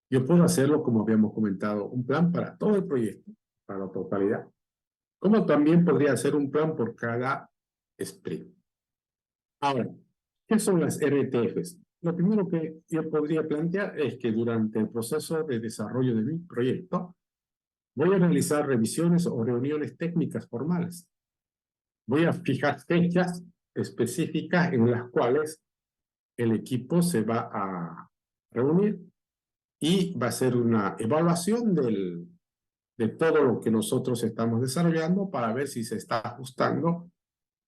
yo puedo hacerlo, como habíamos comentado, un plan para todo el proyecto, para la totalidad, como también podría ser un plan por cada sprint. Ahora, ¿qué son las RTFs? Lo primero que yo podría plantear es que durante el proceso de desarrollo de mi proyecto, voy a realizar revisiones o reuniones técnicas formales. Voy a fijar fechas específicas en las cuales el equipo se va a reunir y va a hacer una evaluación de todo lo que nosotros estamos desarrollando para ver si se está ajustando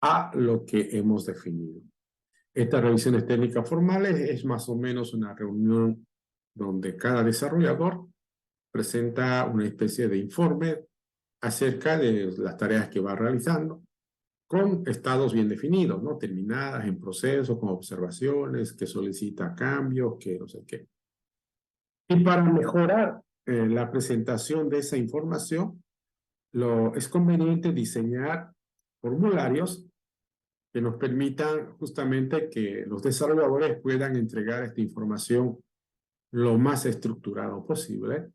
a lo que hemos definido. Estas revisiones técnicas formales es más o menos una reunión donde cada desarrollador presenta una especie de informe acerca de las tareas que va realizando, con estados bien definidos, ¿no? Terminadas, en proceso, con observaciones, que solicita cambios, que no sé qué. Y para mejorar la presentación de esa información, es conveniente diseñar formularios que nos permitan justamente que los desarrolladores puedan entregar esta información lo más estructurado posible.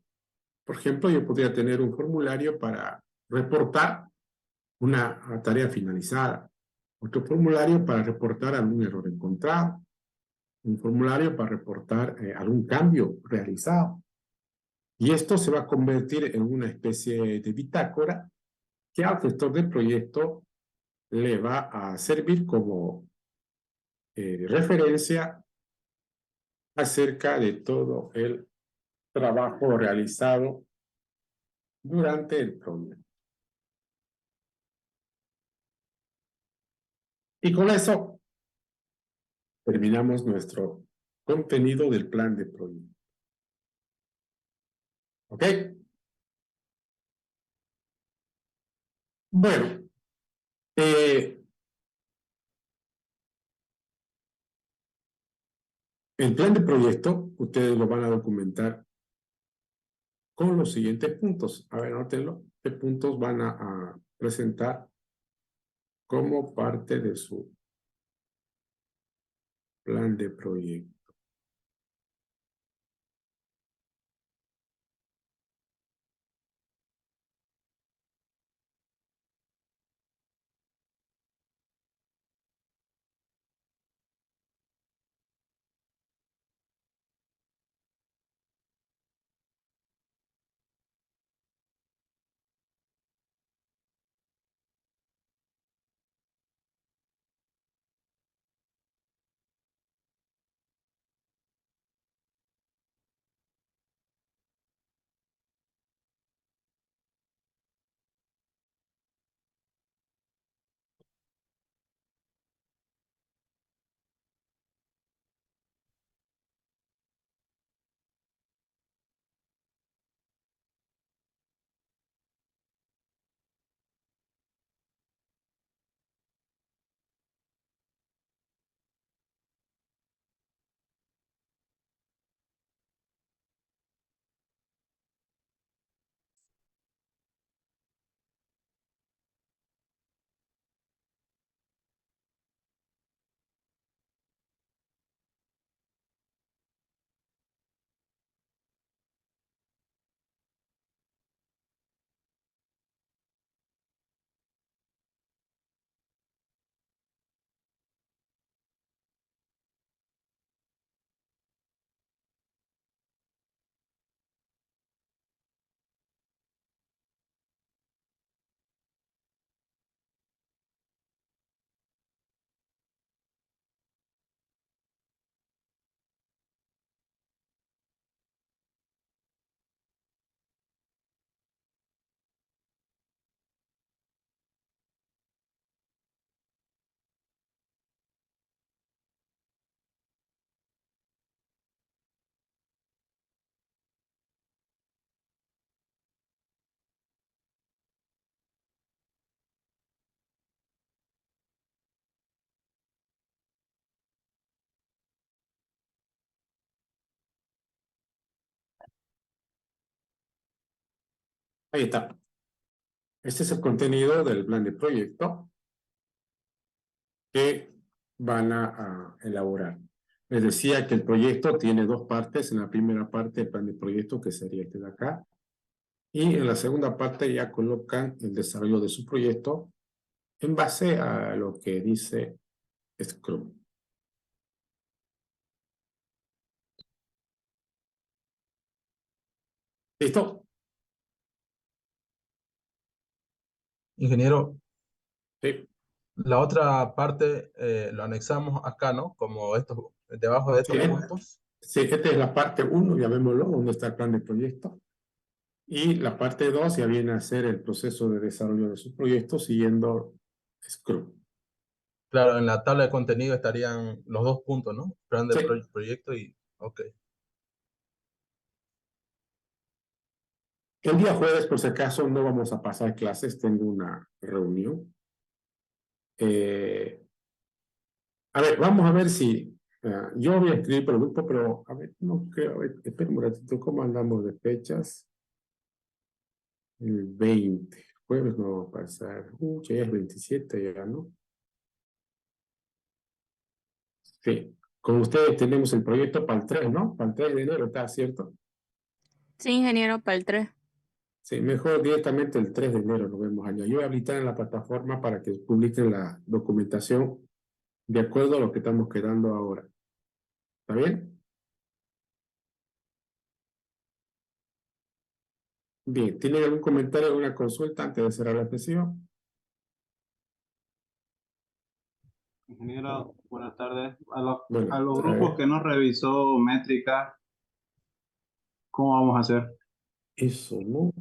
Por ejemplo, yo podría tener un formulario para reportar una tarea finalizada, otro formulario para reportar algún error encontrado, un formulario para reportar algún cambio realizado. Y esto se va a convertir en una especie de bitácora que al gestor del proyecto le va a servir como referencia acerca de todo el trabajo realizado durante el proyecto. Y con eso terminamos nuestro contenido del plan de proyecto. ¿Ok? Bueno, el plan de proyecto, ustedes lo van a documentar con los siguientes puntos. A ver, anótenlo. ¿Qué puntos van a presentar como parte de su plan de proyecto? Ahí está. Este es el contenido del plan de proyecto que van a elaborar. Les decía que el proyecto tiene dos partes. En la primera parte, el plan de proyecto, que sería este de acá. Y en la segunda parte ya colocan el desarrollo de su proyecto en base a lo que dice Scrum. ¿Listo?
Ingeniero,
Sí.
la otra parte lo anexamos acá, ¿no? Como estos, debajo de estos
Sí,
puntos.
sí, esta es la parte 1, llamémoslo, donde está el plan de proyecto. Y la parte 2 ya viene a ser el proceso de desarrollo de su proyecto siguiendo Scrum.
Claro, en la tabla de contenido estarían los dos puntos, ¿no? Plan de
Sí.
proyecto y... Ok.
El día jueves, por si acaso, no vamos a pasar clases, tengo una reunión. A ver, vamos a ver si... yo voy a escribir por el grupo, pero a ver, no creo, a ver, esperen un ratito, ¿cómo andamos de fechas? El 20, jueves no va a pasar. Ya es 27 ya, ¿no? Sí, con ustedes tenemos el proyecto para el 3, ¿no? Para el 3 de enero, ¿está cierto?
Sí, ingeniero, para el 3.
Sí, mejor directamente el 3 de enero nos vemos allá. Yo voy a habilitar en la plataforma para que publiquen la documentación de acuerdo a lo que estamos quedando ahora. ¿Está bien? Bien, ¿tienen algún comentario, alguna consulta antes de cerrar la sesión?
Ingeniero, buenas tardes.
Bueno,
A los grupos que no revisó métrica, ¿cómo vamos a hacer?
eso no.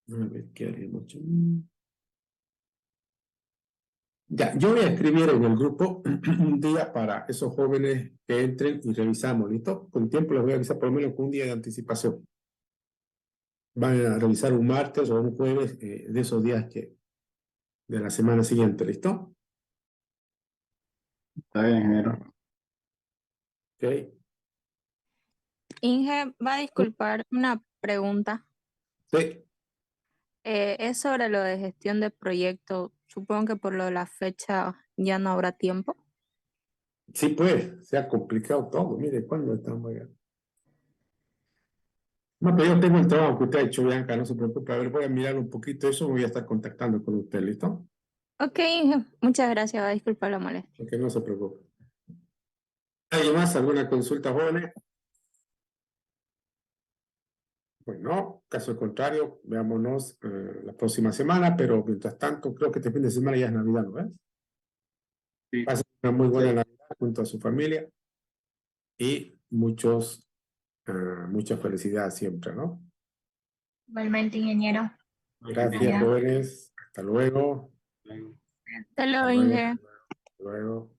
A ver, ¿qué haremos? Ya, yo voy a escribir en el grupo un día para esos jóvenes que entren y revisamos, ¿listo? Con tiempo les voy a avisar por lo menos con un día de anticipación. Van a revisar un martes o un jueves de esos días que de la semana siguiente, ¿listo?
Está bien, ingeniero.
Ok.
Inge, va a disculpar una pregunta.
Sí,
Es sobre lo de gestión de proyecto. Supongo que por lo de la fecha ya no habrá tiempo.
sí, pues, se ha complicado todo. Mire, ¿cuándo estamos allá? No, pero yo tengo el trabajo que usted ha hecho, Bianca, no se preocupe. A ver, voy a mirar un poquito eso, voy a estar contactando con usted, ¿listo?
Ok, Inge, muchas gracias. Va a disculpar la molestia.
Que no se preocupe. ¿Alguien más? ¿Alguna consulta, jóvenes? Bueno, caso contrario, veámonos la próxima semana, pero mientras tanto, creo que este fin de semana ya es Navidad, ¿no ves?
Sí.
Pasen una muy buena
Sí.
Navidad junto a su familia y mucha felicidad siempre, ¿no?
Igualmente, ingeniero.
Gracias,
Adiós.
jóvenes. Hasta luego.
Hasta luego,
Hasta luego.
Inge.
Hasta luego.